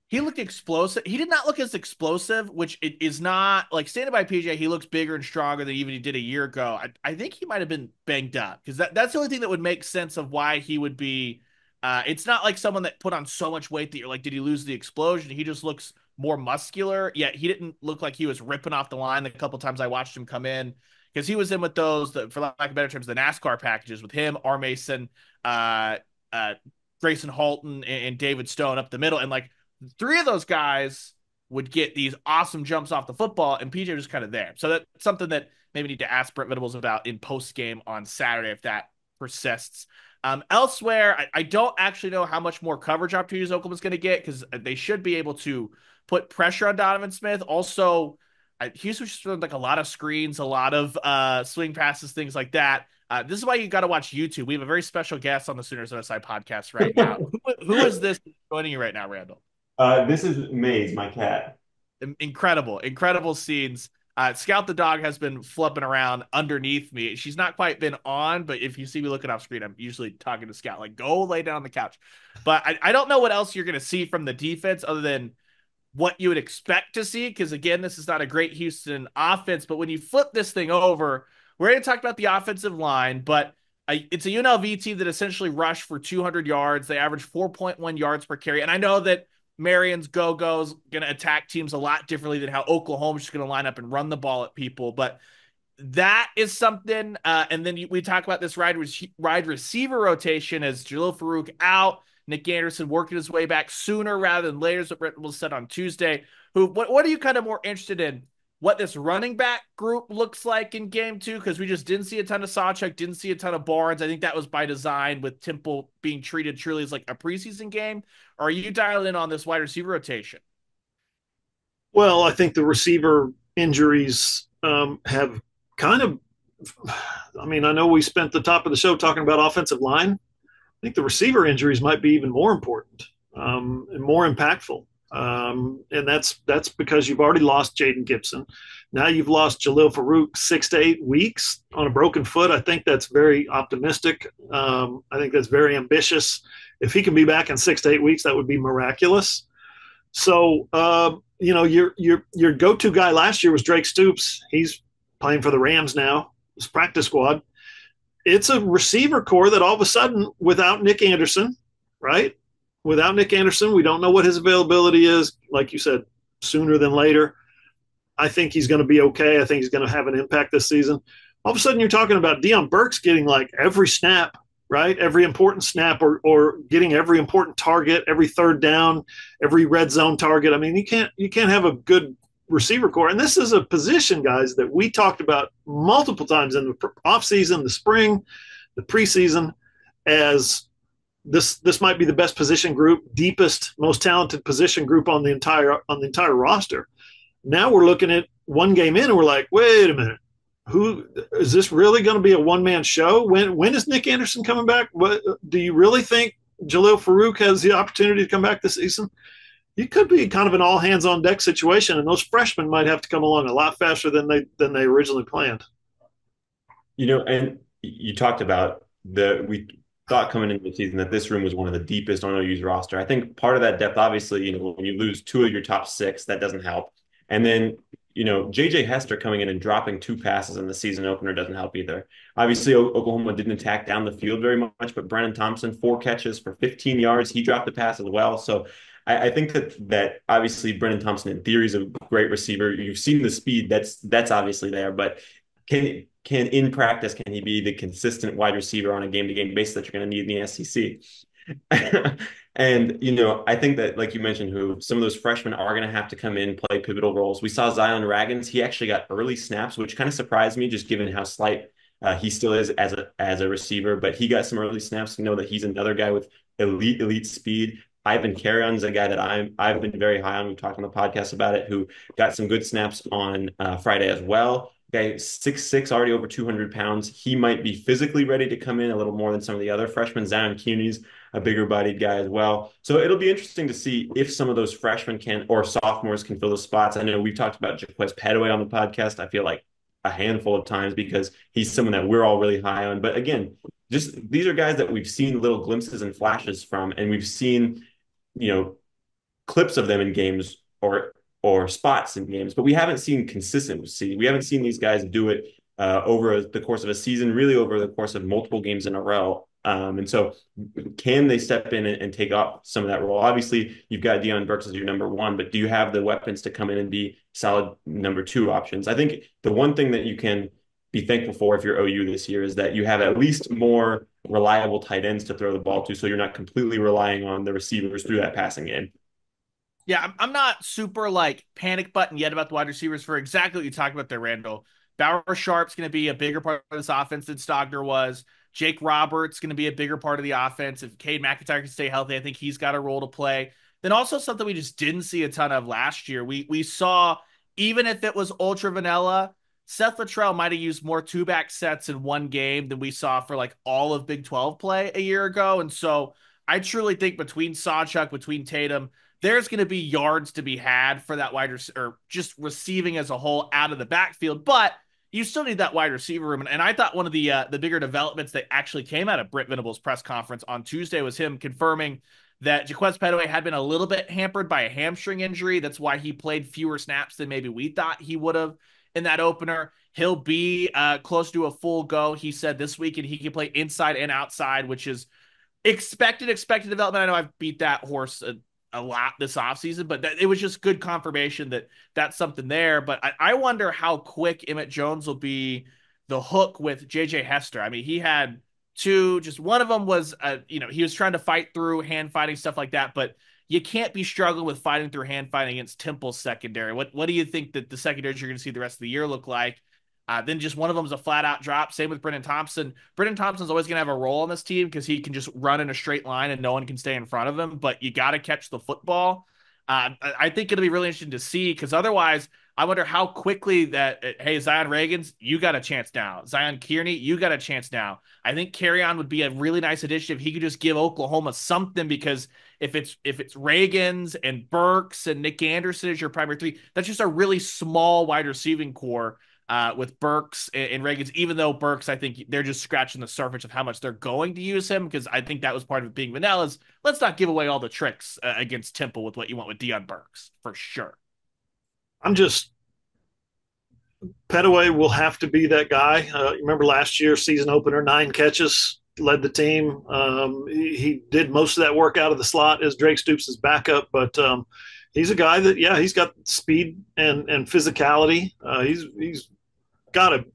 he looked explosive. He did not look as explosive, which it is not like standing by PJ. He looks bigger and stronger than even he did a year ago. I think he might have been banged up because that's the only thing that would make sense of why he would be. It's not like someone that put on so much weight that you're like, did he lose the explosion? He just looks more muscular. Yet he didn't look like he was ripping off the line the couple times I watched him come in because he was in with those, for lack of better terms, the NASCAR packages with him, R. Mason, uh, uh, Grayson Halton, and David Stone up the middle. And like three of those guys would get these awesome jumps off the football, and PJ was kind of there. So that's something that maybe need to ask Brent Venables about in post game on Saturday if that persists. Elsewhere, I don't actually know how much more coverage opportunities Oklahoma's going to get because they should be able to put pressure on Donovan Smith. Also, Houston just like a lot of screens, a lot of swing passes, things like that. This is why you got to watch YouTube. We have a very special guest on the Sooners OSI podcast right now. Who is this joining you right now, Randall? This is Maze, my cat. Incredible, incredible scenes. Scout the dog has been flipping around underneath me. She's not quite been on, but if you see me looking off screen, I'm usually talking to Scout, like, go lay down on the couch. But I don't know what else you're going to see from the defense other than what you would expect to see, because again, this is not a great Houston offense. But when you flip this thing over, we're going to talk about the offensive line, but it's a UNLV team that essentially rushed for 200 yards. They averaged 4.1 yards per carry. And I know that Marion's go-go's going to attack teams a lot differently than how Oklahoma's just going to line up and run the ball at people. But that is something. And then we talk about this wide receiver rotation as Jalil Farouk out, Nick Anderson working his way back sooner rather than later, as Brent was said on Tuesday. What are you kind of more interested in? What this running back group looks like in game two? Because we just didn't see a ton of Sawchuk, didn't see a ton of Barnes. I think that was by design with Temple being treated truly as like a preseason game. Or are you dialed in on this wide receiver rotation? Well, I think the receiver injuries have kind of. I mean, I know we spent the top of the show talking about offensive line. I think the receiver injuries might be even more important and more impactful. And that's because you've already lost Jaden Gibson. Now you've lost Jalil Farouk 6 to 8 weeks on a broken foot. I think that's very optimistic. I think that's very ambitious. If he can be back in 6 to 8 weeks, that would be miraculous. So, your go-to guy last year was Drake Stoops. He's playing for the Rams now. It's practice squad. It's a receiver core that all of a sudden, without Nick Anderson, right? Without Nick Anderson, we don't know what his availability is. Like you said, sooner than later. I think he's going to be okay. I think he's going to have an impact this season. All of a sudden, you're talking about Deion Burks getting like every snap, right? Every important snap or getting every important target, every third down, every red zone target. I mean, you can't have a good receiver core. And this is a position, guys, that we talked about multiple times in the offseason, the spring, the preseason, as this might be the best position group, deepest, most talented position group on the entire roster. Now we're looking at one game in and we're like, wait a minute. Who is this really going to be a one-man show? When is Nick Anderson coming back? What do you really think Jalil Farouk has the opportunity to come back this season? It could be kind of an all hands on deck situation, and those freshmen might have to come along a lot faster than they originally planned. And you talked about we thought coming into the season that this room was one of the deepest on OU's roster. I think part of that depth, obviously, when you lose two of your top six, that doesn't help. And then, J.J. Hester coming in and dropping two passes in the season opener doesn't help either. Obviously, Oklahoma didn't attack down the field very much, but Brennan Thompson, 4 catches for 15 yards. He dropped a pass as well. So I think that obviously Brennan Thompson in theory is a great receiver. You've seen the speed that's obviously there, but can in practice, can he be the consistent wide receiver on a game-to-game basis that you're going to need in the SEC? And, I think that, like you mentioned, some of those freshmen are going to have to come in, play pivotal roles. We saw Zion Raggins. He actually got early snaps, which kind of surprised me, just given how slight he still is as a receiver. But he got some early snaps to know that he's another guy with elite speed. Ivan Carrion is a guy that I've been very high on. We've talked on the podcast about it, who got some good snaps on Friday as well. Guy 6'6", already over 200 pounds. He might be physically ready to come in a little more than some of the other freshmen. Zion Cuny's a bigger bodied guy as well. So it'll be interesting to see if some of those freshmen or sophomores can fill those spots. I know we've talked about Jaquez Petaway on the podcast. I feel like a handful of times because he's someone that we're all really high on. But again, just these are guys that we've seen little glimpses and flashes from, and we've seen, clips of them in games or spots in games, but we haven't seen consistency. We haven't seen these guys do it over the course of a season, really over the course of multiple games in a row. And so can they step in and take up some of that role? Obviously, you've got Deion Burks as your number one, but do you have the weapons to come in and be solid number two options? I think the one thing that you can be thankful for if you're OU this year is that you have at least more reliable tight ends to throw the ball to, so you're not completely relying on the receivers through that passing game. Yeah, I'm not super like panic button yet about the wide receivers for exactly what you talked about there, Randall. Bauer Sharp's going to be a bigger part of this offense than Stogner was. Jake Roberts going to be a bigger part of the offense. If Cade McIntyre can stay healthy, I think he's got a role to play. Then also something we just didn't see a ton of last year. We saw, even if it was ultra vanilla, Seth Luttrell might have used more two back sets in one game than we saw for like all of Big 12 play a year ago. And so I truly think between Sawchuk, between Tatum, there's going to be yards to be had for that wide receiver, or just receiving as a whole out of the backfield. But you still need that wide receiver room. And I thought one of the bigger developments that actually came out of Brent Venables' press conference on Tuesday was him confirming that Jaquez Petaway had been a little bit hampered by a hamstring injury. That's why he played fewer snaps than maybe we thought he would have in that opener. He'll be close to a full go, he said, this week, and he can play inside and outside, which is expected development. I know I've beat that horse a lot this offseason, but it was just good confirmation that that's something there. But I wonder how quick Emmett Jones will be the hook with JJ Hester. I mean, he had two, just one of them was, he was trying to fight through hand fighting, stuff like that, but you can't be struggling with fighting through hand fighting against Temple's secondary. What do you think that the secondaries you're going to see the rest of the year look like? Then just one of them is a flat out drop. Same with Brennan Thompson. Brennan Thompson's always going to have a role on this team because he can just run in a straight line and no one can stay in front of him. But you got to catch the football. I think it'll be really interesting to see because otherwise, I wonder how quickly that, hey, Zion Reagans, you got a chance now. Zion Kearney, you got a chance now. I think Carry-On would be a really nice addition if he could just give Oklahoma something, because if it's Reagans and Burks and Nick Anderson as your primary three, that's just a really small wide receiving core with Burks and Reagans, even though Burks, I think they're just scratching the surface of how much they're going to use him, because I think that was part of it being Vanillas. Let's not give away all the tricks against Temple with what you want with Deion Burks, for sure. I'm just Petaway will have to be that guy. Remember last year, season opener, 9 catches, led the team. He did most of that work out of the slot as Drake Stoops' backup, but he's a guy that, yeah, he's got speed and physicality. He's got a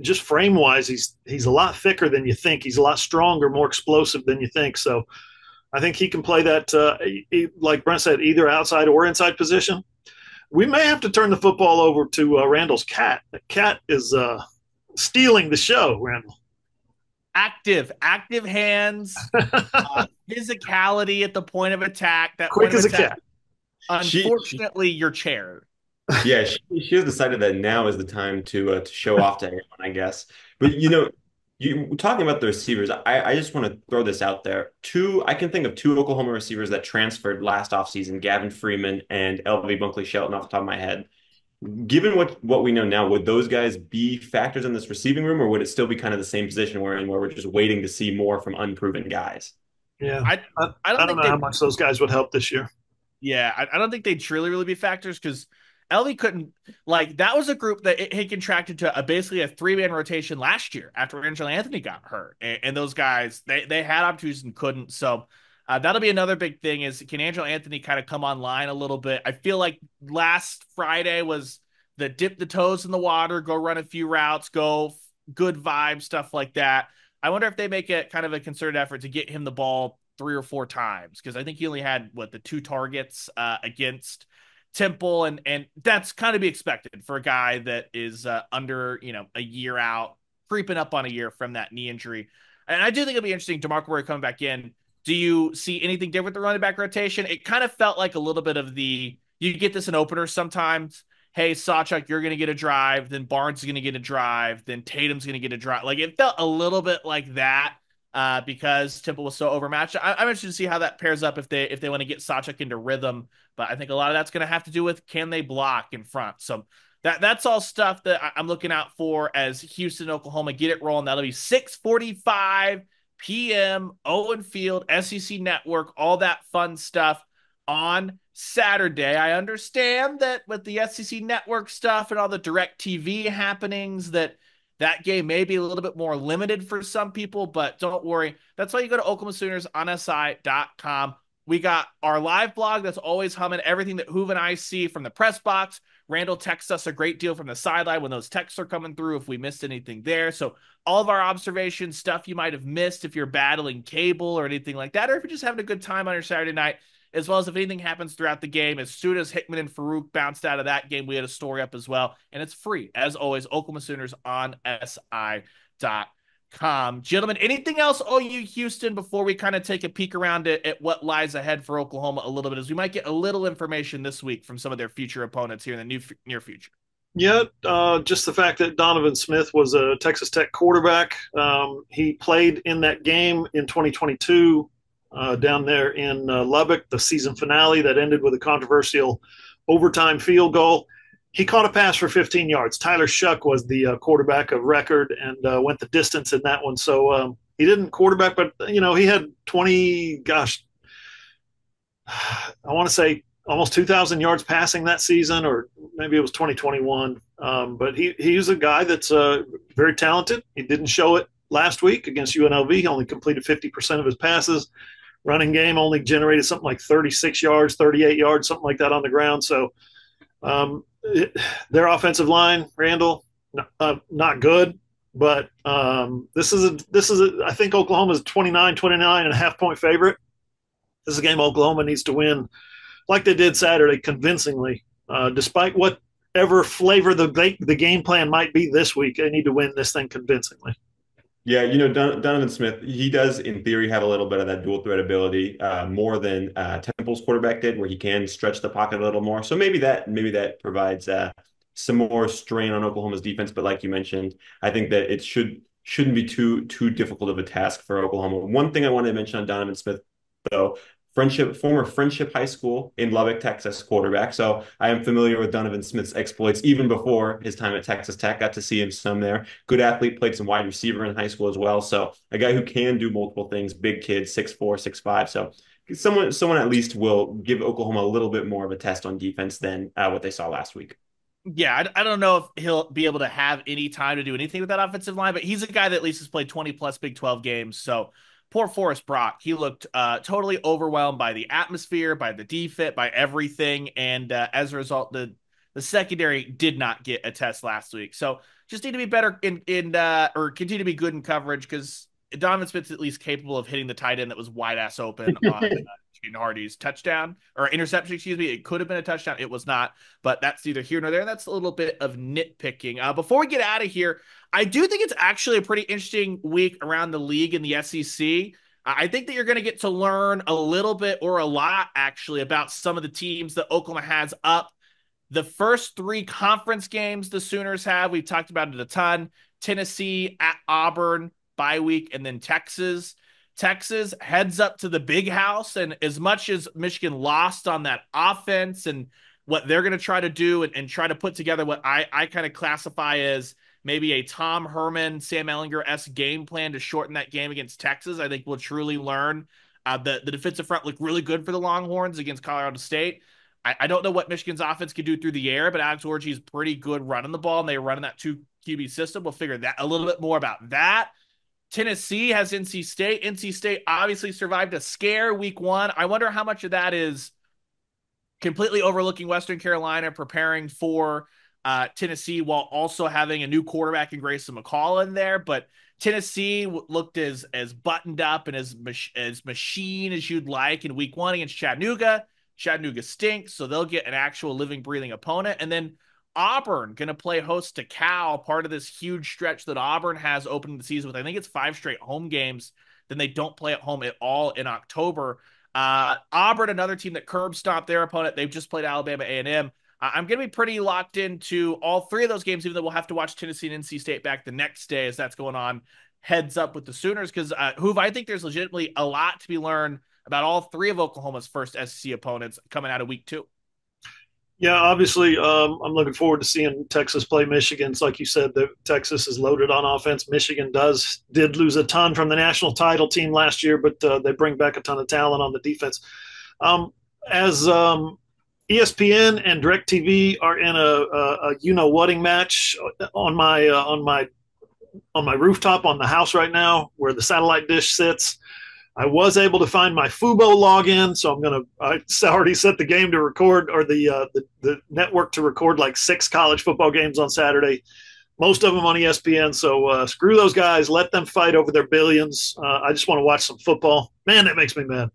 just frame wise, he's a lot thicker than you think. He's a lot stronger, more explosive than you think. So I think he can play that, like Brent said, either outside or inside position. We may have to turn the football over to Randall's cat. The cat is stealing the show, Randall. Active hands, physicality at the point of attack. That Quick point of as a attack, cat. unfortunately, you're chaired. Yeah, she has decided that now is the time to show off to everyone, I guess. But you talking about the receivers, I just want to throw this out there. I can think of two Oklahoma receivers that transferred last offseason, Gavin Freeman and LV Bunkley Shelton off the top of my head. Given what we know now, would those guys be factors in this receiving room, or would it still be kind of the same position we're in, where we're just waiting to see more from unproven guys? Yeah, I I I don't don't think know how they. much those guys would help this year. Yeah, I don't think they truly really be factors because LV couldn't, like, that was a group that it contracted to basically a 3-man rotation last year after Angelo Anthony got hurt, and those guys they had opportunities and couldn't. So that'll be another big thing, is can Angelo Anthony kind of come online a little bit? I feel like last Friday was the dip the toes in the water, go run a few routes, go good vibe, stuff like that. I wonder if they make it kind of a concerted effort to get him the ball 3 or 4 times, because I think he only had the 2 targets against Temple, and that's kind of be expected for a guy that is under a year out, creeping up on a year from that knee injury. And I do think it'll be interesting, DeMarco Murray coming back in. Do you see anything different with the running back rotation? It kind of felt like a little bit of you get this in openers sometimes. Hey, Sawchuk, you're going to get a drive. Then Barnes is going to get a drive. Then Tatum's going to get a drive. Like, it felt a little bit like that because Temple was so overmatched. I'm interested to see how that pairs up if they want to get Sawchuk into rhythm. But I think a lot of that's going to have to do with, can they block in front? So that's all stuff that I'm looking out for as Houston, Oklahoma get it rolling. That'll be 6:45 p.m. Owen Field, SEC Network, all that fun stuff on Saturday. I understand that with the SEC Network stuff and all the direct TV happenings, that game may be a little bit more limited for some people, but don't worry. That's why you go to Oklahoma Sooners on SI.com We got our live blog that's always humming everything that Hoover and I see from the press box. Randall texts us a great deal from the sideline when those texts are coming through if we missed anything there. So all of our observations, stuff you might have missed if you're battling cable or anything like that, or if you're just having a good time on your Saturday night, as well as if anything happens throughout the game. As soon as Hickman and Farouk bounced out of that game, we had a story up as well. And it's free, as always, Oklahoma Sooners on SI.com. Gentlemen, anything else OU Houston before we kind of take a peek around at what lies ahead for Oklahoma a little bit, as we might get a little information this week from some of their future opponents here in the near future? Yeah, just the fact that Donovan Smith was a Texas Tech quarterback. He played in that game in 2022 down there in Lubbock, the season finale that ended with a controversial overtime field goal. He caught a pass for 15 yards. Tyler Shuck was the quarterback of record and went the distance in that one. So he didn't quarterback, but, he had 20, gosh, I want to say almost 2,000 yards passing that season, or maybe it was 2021. But he's a guy that's very talented. He didn't show it last week against UNLV. He only completed 50% of his passes. Running game only generated something like 36 yards, 38 yards, something like that on the ground. So their offensive line, Randall, not good. But this is I think Oklahoma's 29 and a half point favorite. This is a game Oklahoma needs to win like they did Saturday convincingly. Despite whatever flavor the game plan might be this week, they need to win this thing convincingly. Yeah, Donovan Smith, he does in theory have a little bit of that dual threat ability, more than Temple's quarterback did, where he can stretch the pocket a little more. So maybe that provides some more strain on Oklahoma's defense. But like you mentioned, I think that it shouldn't be too difficult of a task for Oklahoma. One thing I wanted to mention on Donovan Smith, though, former Friendship High School in Lubbock, Texas quarterback. So I am familiar with Donovan Smith's exploits even before his time at Texas Tech. Got to see him some there. Good athlete, played some wide receiver in high school as well. So a guy who can do multiple things, big kid, 6'4", 6'5". So someone at least will give Oklahoma a little bit more of a test on defense than what they saw last week. Yeah, I don't know if he'll be able to have any time to do anything with that offensive line, but he's a guy that at least has played 20 plus Big 12 games. So poor Forrest Brock, he looked totally overwhelmed by the atmosphere, by the defense, by everything. And as a result, the secondary did not get a test last week. So just need to be better in or continue to be good in coverage, because Donovan Smith's at least capable of hitting the tight end that was wide ass open on Hardy's touchdown or interception. Excuse me. It could have been a touchdown. It was not, but that's neither here nor there. That's a little bit of nitpicking. Before we get out of here, I do think it's actually a pretty interesting week around the league in the SEC. I think that you're going to get to learn a little bit or a lot actually about some of the teams that Oklahoma has up. The first three conference games the Sooners have, we've talked about it a ton. Tennessee, at Auburn, bye week, and then Texas. Texas heads up to the big house, and as much as Michigan lost on that offense and what they're going to try to do and try to put together what I kind of classify as maybe a Tom Herman, Sam Ehlinger-esque game plan to shorten that game against Texas, I think we'll truly learn. The defensive front looked really good for the Longhorns against Colorado State. I don't know what Michigan's offense can do through the air, but Alex Orji is pretty good running the ball, and they're running that 2 QB system. We'll figure that a little bit more about that. Tennessee has NC State. NC State obviously survived a scare week 1. I wonder how much of that is completely overlooking Western Carolina, preparing for Tennessee while also having a new quarterback in Grayson McCall in there. But Tennessee looked as buttoned up and as machine as you'd like in week 1 against Chattanooga. Chattanooga stinks, so they'll get an actual living, breathing opponent. And then Auburn going to play host to Cal, part of this huge stretch that Auburn has opening the season with, I think it's 5 straight home games. Then they don't play at home at all in October. Auburn, another team that curb stomped their opponent. They've just played Alabama A&M. I'm going to be pretty locked into all 3 of those games, even though we'll have to watch Tennessee and NC State back the next day as that's going on. Heads up with the Sooners, because Hoover, I think there's legitimately a lot to be learned about all 3 of Oklahoma's first SEC opponents coming out of week 2. Yeah, obviously, I'm looking forward to seeing Texas play Michigan. It's like you said, that Texas is loaded on offense. Michigan did lose a ton from the national title team last year, but they bring back a ton of talent on the defense. As ESPN and DirecTV are in a you-know-whating match on my rooftop on the house right now, where the satellite dish sits. I was able to find my Fubo login, so I already set the game to record, or the network to record like 6 college football games on Saturday, most of them on ESPN. So screw those guys, let them fight over their billions. I just want to watch some football. Man, that makes me mad.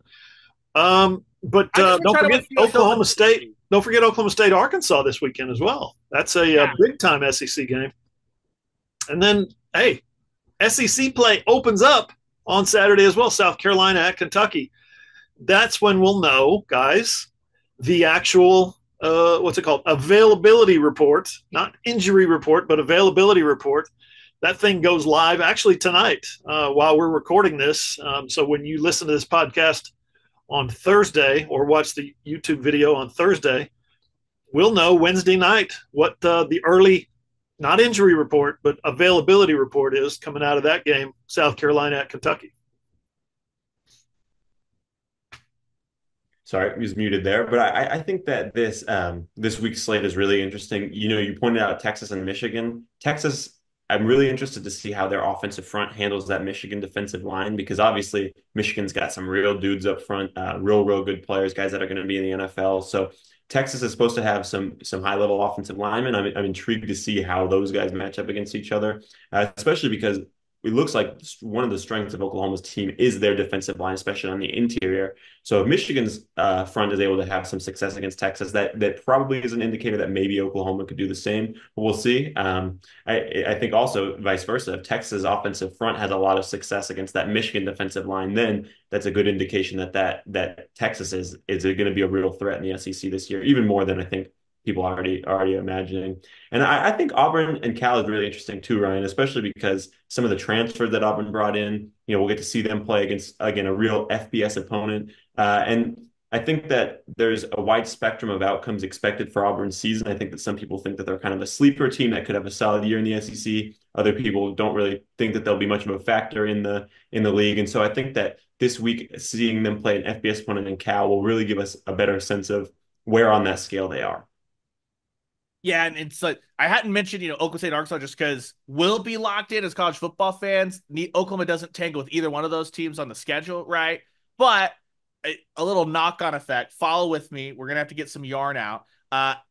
But I just want to don't try to forget watch the US Open. Oklahoma State. Don't forget Oklahoma State, Arkansas this weekend as well. That's a Yeah. big time SEC game. And then, hey, SEC play opens up on Saturday as well. South Carolina at Kentucky. That's when we'll know, guys, the actual what's it called? Availability report, not injury report, but availability report. That thing goes live actually tonight while we're recording this. So when you listen to this podcast on Thursday or watch the YouTube video on Thursday, we'll know Wednesday night what the early, not injury report, but availability report is coming out of that game, South Carolina at Kentucky. Sorry, I was muted there, but I think that this week's slate is really interesting. You pointed out Texas and Michigan. Texas, I'm really interested to see how their offensive front handles that Michigan defensive line because obviously Michigan's got some real dudes up front, real good players, guys that are going to be in the NFL. So Texas is supposed to have some high level offensive linemen. I'm intrigued to see how those guys match up against each other, especially because it looks like one of the strengths of Oklahoma's team is their defensive line, especially on the interior. So if Michigan's front is able to have some success against Texas, that probably is an indicator that maybe Oklahoma could do the same. But we'll see. I think also vice versa. If Texas' offensive front has a lot of success against that Michigan defensive line, then that's a good indication that Texas is going to be a real threat in the SEC this year, even more than I think people already imagining. And I think Auburn and Cal is really interesting too, Ryan, especially because some of the transfers that Auburn brought in, we'll get to see them play against, again, a real FBS opponent. And I think that there's a wide spectrum of outcomes expected for Auburn's season. I think that some people think that they're kind of a sleeper team that could have a solid year in the SEC. Other people don't really think that they'll be much of a factor in the league. And so I think that this week, seeing them play an FBS opponent in Cal will really give us a better sense of where on that scale they are. Yeah, and it's like I hadn't mentioned, Oklahoma State and Arkansas just because we'll be locked in as college football fans. Oklahoma doesn't tangle with either one of those teams on the schedule, right? But a little knock-on effect. Follow with me. We're gonna have to get some yarn out.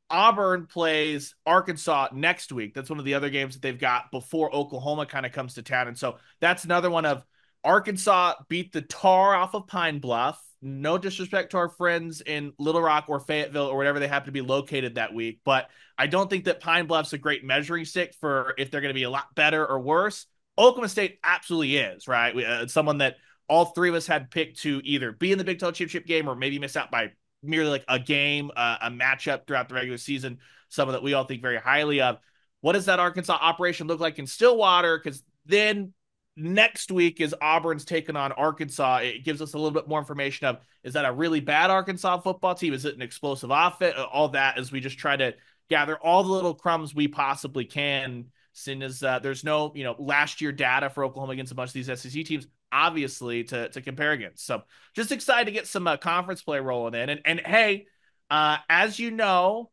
Auburn plays Arkansas next week. That's one of the other games that they've got before Oklahoma kind of comes to town, and so that's another one of Arkansas beat the tar off of Pine Bluff. No disrespect to our friends in Little Rock or Fayetteville or whatever they happen to be located that week, but I don't think that Pine Bluff's a great measuring stick for if they're going to be a lot better or worse. Oklahoma State absolutely is, right? Someone that all three of us had picked to either be in the Big 12 championship game or maybe miss out by merely like a game, a matchup throughout the regular season. Someone that we all think very highly of. What does that Arkansas operation look like in Stillwater? Because then next week is Auburn's taking on Arkansas. It gives us a little bit more information of, is that a really bad Arkansas football team? Is it an explosive offense? All that as we just try to gather all the little crumbs we possibly can, seeing as there's no, last year data for Oklahoma against a bunch of these SEC teams, obviously, to compare against. So just excited to get some conference play rolling in. And hey, as you know,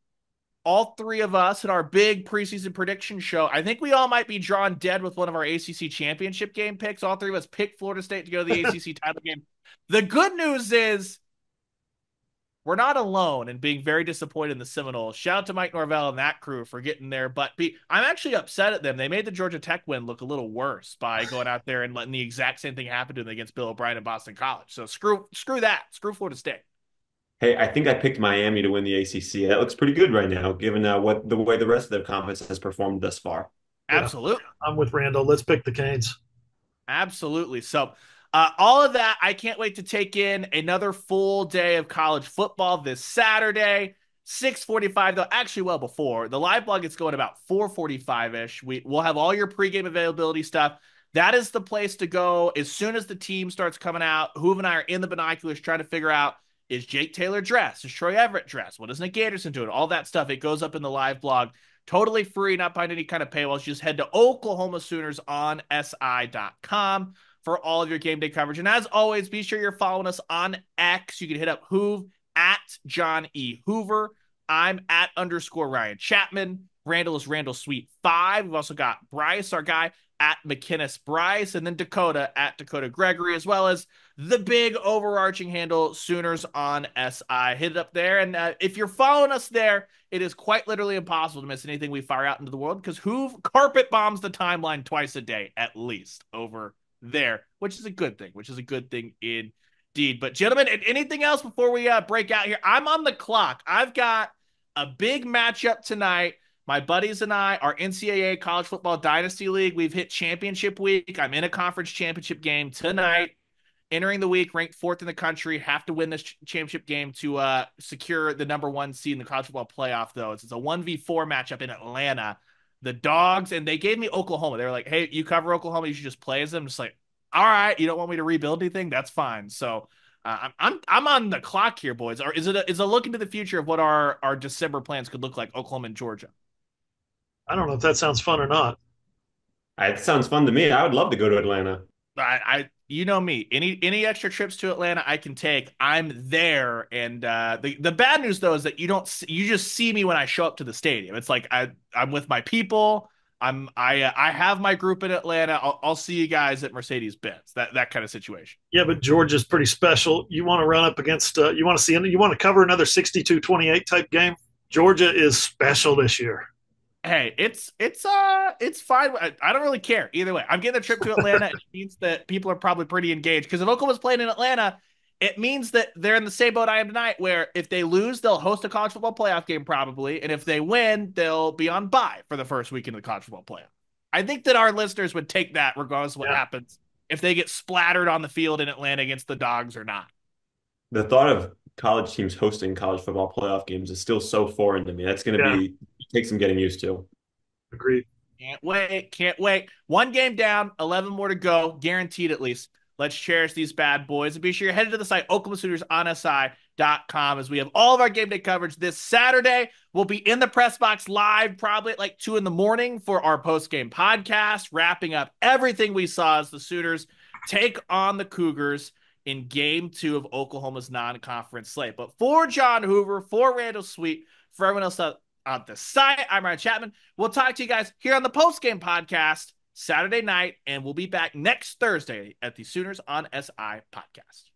all three of us in our big preseason prediction show, I think we all might be drawn dead with one of our ACC championship game picks. All three of us picked Florida State to go to the ACC title game. The good news is we're not alone in being very disappointed in the Seminoles. Shout out to Mike Norvell and that crew for getting their butt beat. I'm actually upset at them. They made the Georgia Tech win look a little worse by going out there and letting the exact same thing happen to them against Bill O'Brien and Boston College. So screw that. Screw Florida State. Hey, I think I picked Miami to win the ACC. That looks pretty good right now, given what the way the rest of their conference has performed thus far. Yeah, Absolutely. I'm with Randall. Let's pick the Canes. Absolutely. So, all of that, I can't wait to take in another full day of college football this Saturday. 6:45 though, actually well before. The live blog gets going about 4:45-ish. We'll have all your pregame availability stuff. That is the place to go as soon as the team starts coming out. Hoover and I are in the binoculars trying to figure out, is Jake Taylor dressed? Is Troy Everett dressed? What is Nick Anderson doing? All that stuff. It goes up in the live blog. Totally free, not behind any kind of paywalls. Just head to Oklahoma Sooners on SI.com for all of your game day coverage. And as always, be sure you're following us on X. You can hit up Hoove at John E. Hoover. I'm at _ Ryan Chapman. Randall is Randall Sweet 5. We've also got Bryce, our guy, at McKinnis Bryce, and then Dakota at Dakota Gregory, as well as the big overarching handle Sooners on SI. Hit it up there. And if you're following us there, it is quite literally impossible to miss anything we fire out into the world because Hoover carpet bombs the timeline twice a day, at least over there, which is a good thing, indeed. But gentlemen, anything else before we break out here? I'm on the clock. I've got a big matchup tonight. My buddies and I, our NCAA College Football Dynasty League, we've hit championship week. I'm in a conference championship game tonight. Entering the week, ranked fourth in the country, have to win this championship game to secure the number one seed in the college football playoff, though. It's a 1v4 matchup in Atlanta. The Dogs, and they gave me Oklahoma. They were like, hey, you cover Oklahoma, you should just play as them. Just like, all right, you don't want me to rebuild anything? That's fine. So I'm on the clock here, boys. Or is a look into the future of what our December plans could look like, Oklahoma and Georgia? I don't know if that sounds fun or not. It sounds fun to me. I would love to go to Atlanta. You know me. Any extra trips to Atlanta I can take, I'm there. And the bad news though is that you just see me when I show up to the stadium. It's like I'm with my people. I have my group in Atlanta. I'll see you guys at Mercedes-Benz. That kind of situation. Yeah, but Georgia's pretty special. You want to run up against you want to cover another 62-28 type game. Georgia is special this year. Hey, it's fine. I don't really care either way. I'm getting a trip to Atlanta. It means that people are probably pretty engaged because if Oklahoma's playing in Atlanta, it means that they're in the same boat I am tonight, where if they lose, they'll host a college football playoff game probably, and if they win, they'll be on bye for the first weekend of the college football playoff. I think that our listeners would take that regardless of what happens if they get splattered on the field in Atlanta against the Dogs or not. The thought of college teams hosting college football playoff games is still so foreign to me. That's going to take some getting used to. Agreed. Can't wait. One game down, 11 more to go, guaranteed at least. Let's cherish these bad boys. And be sure you're headed to the site, OklahomaSooners.si.com, as we have all of our game day coverage this Saturday. We'll be in the press box live probably at like 2 in the morning for our post-game podcast, wrapping up everything we saw as the Sooners take on the Cougars in game 2 of Oklahoma's non-conference slate. But for John Hoover, for Randall Sweet, for everyone else on the site, I'm Ryan Chapman. We'll talk to you guys here on the post-game podcast Saturday night, and we'll be back next Thursday at the Sooners on SI podcast.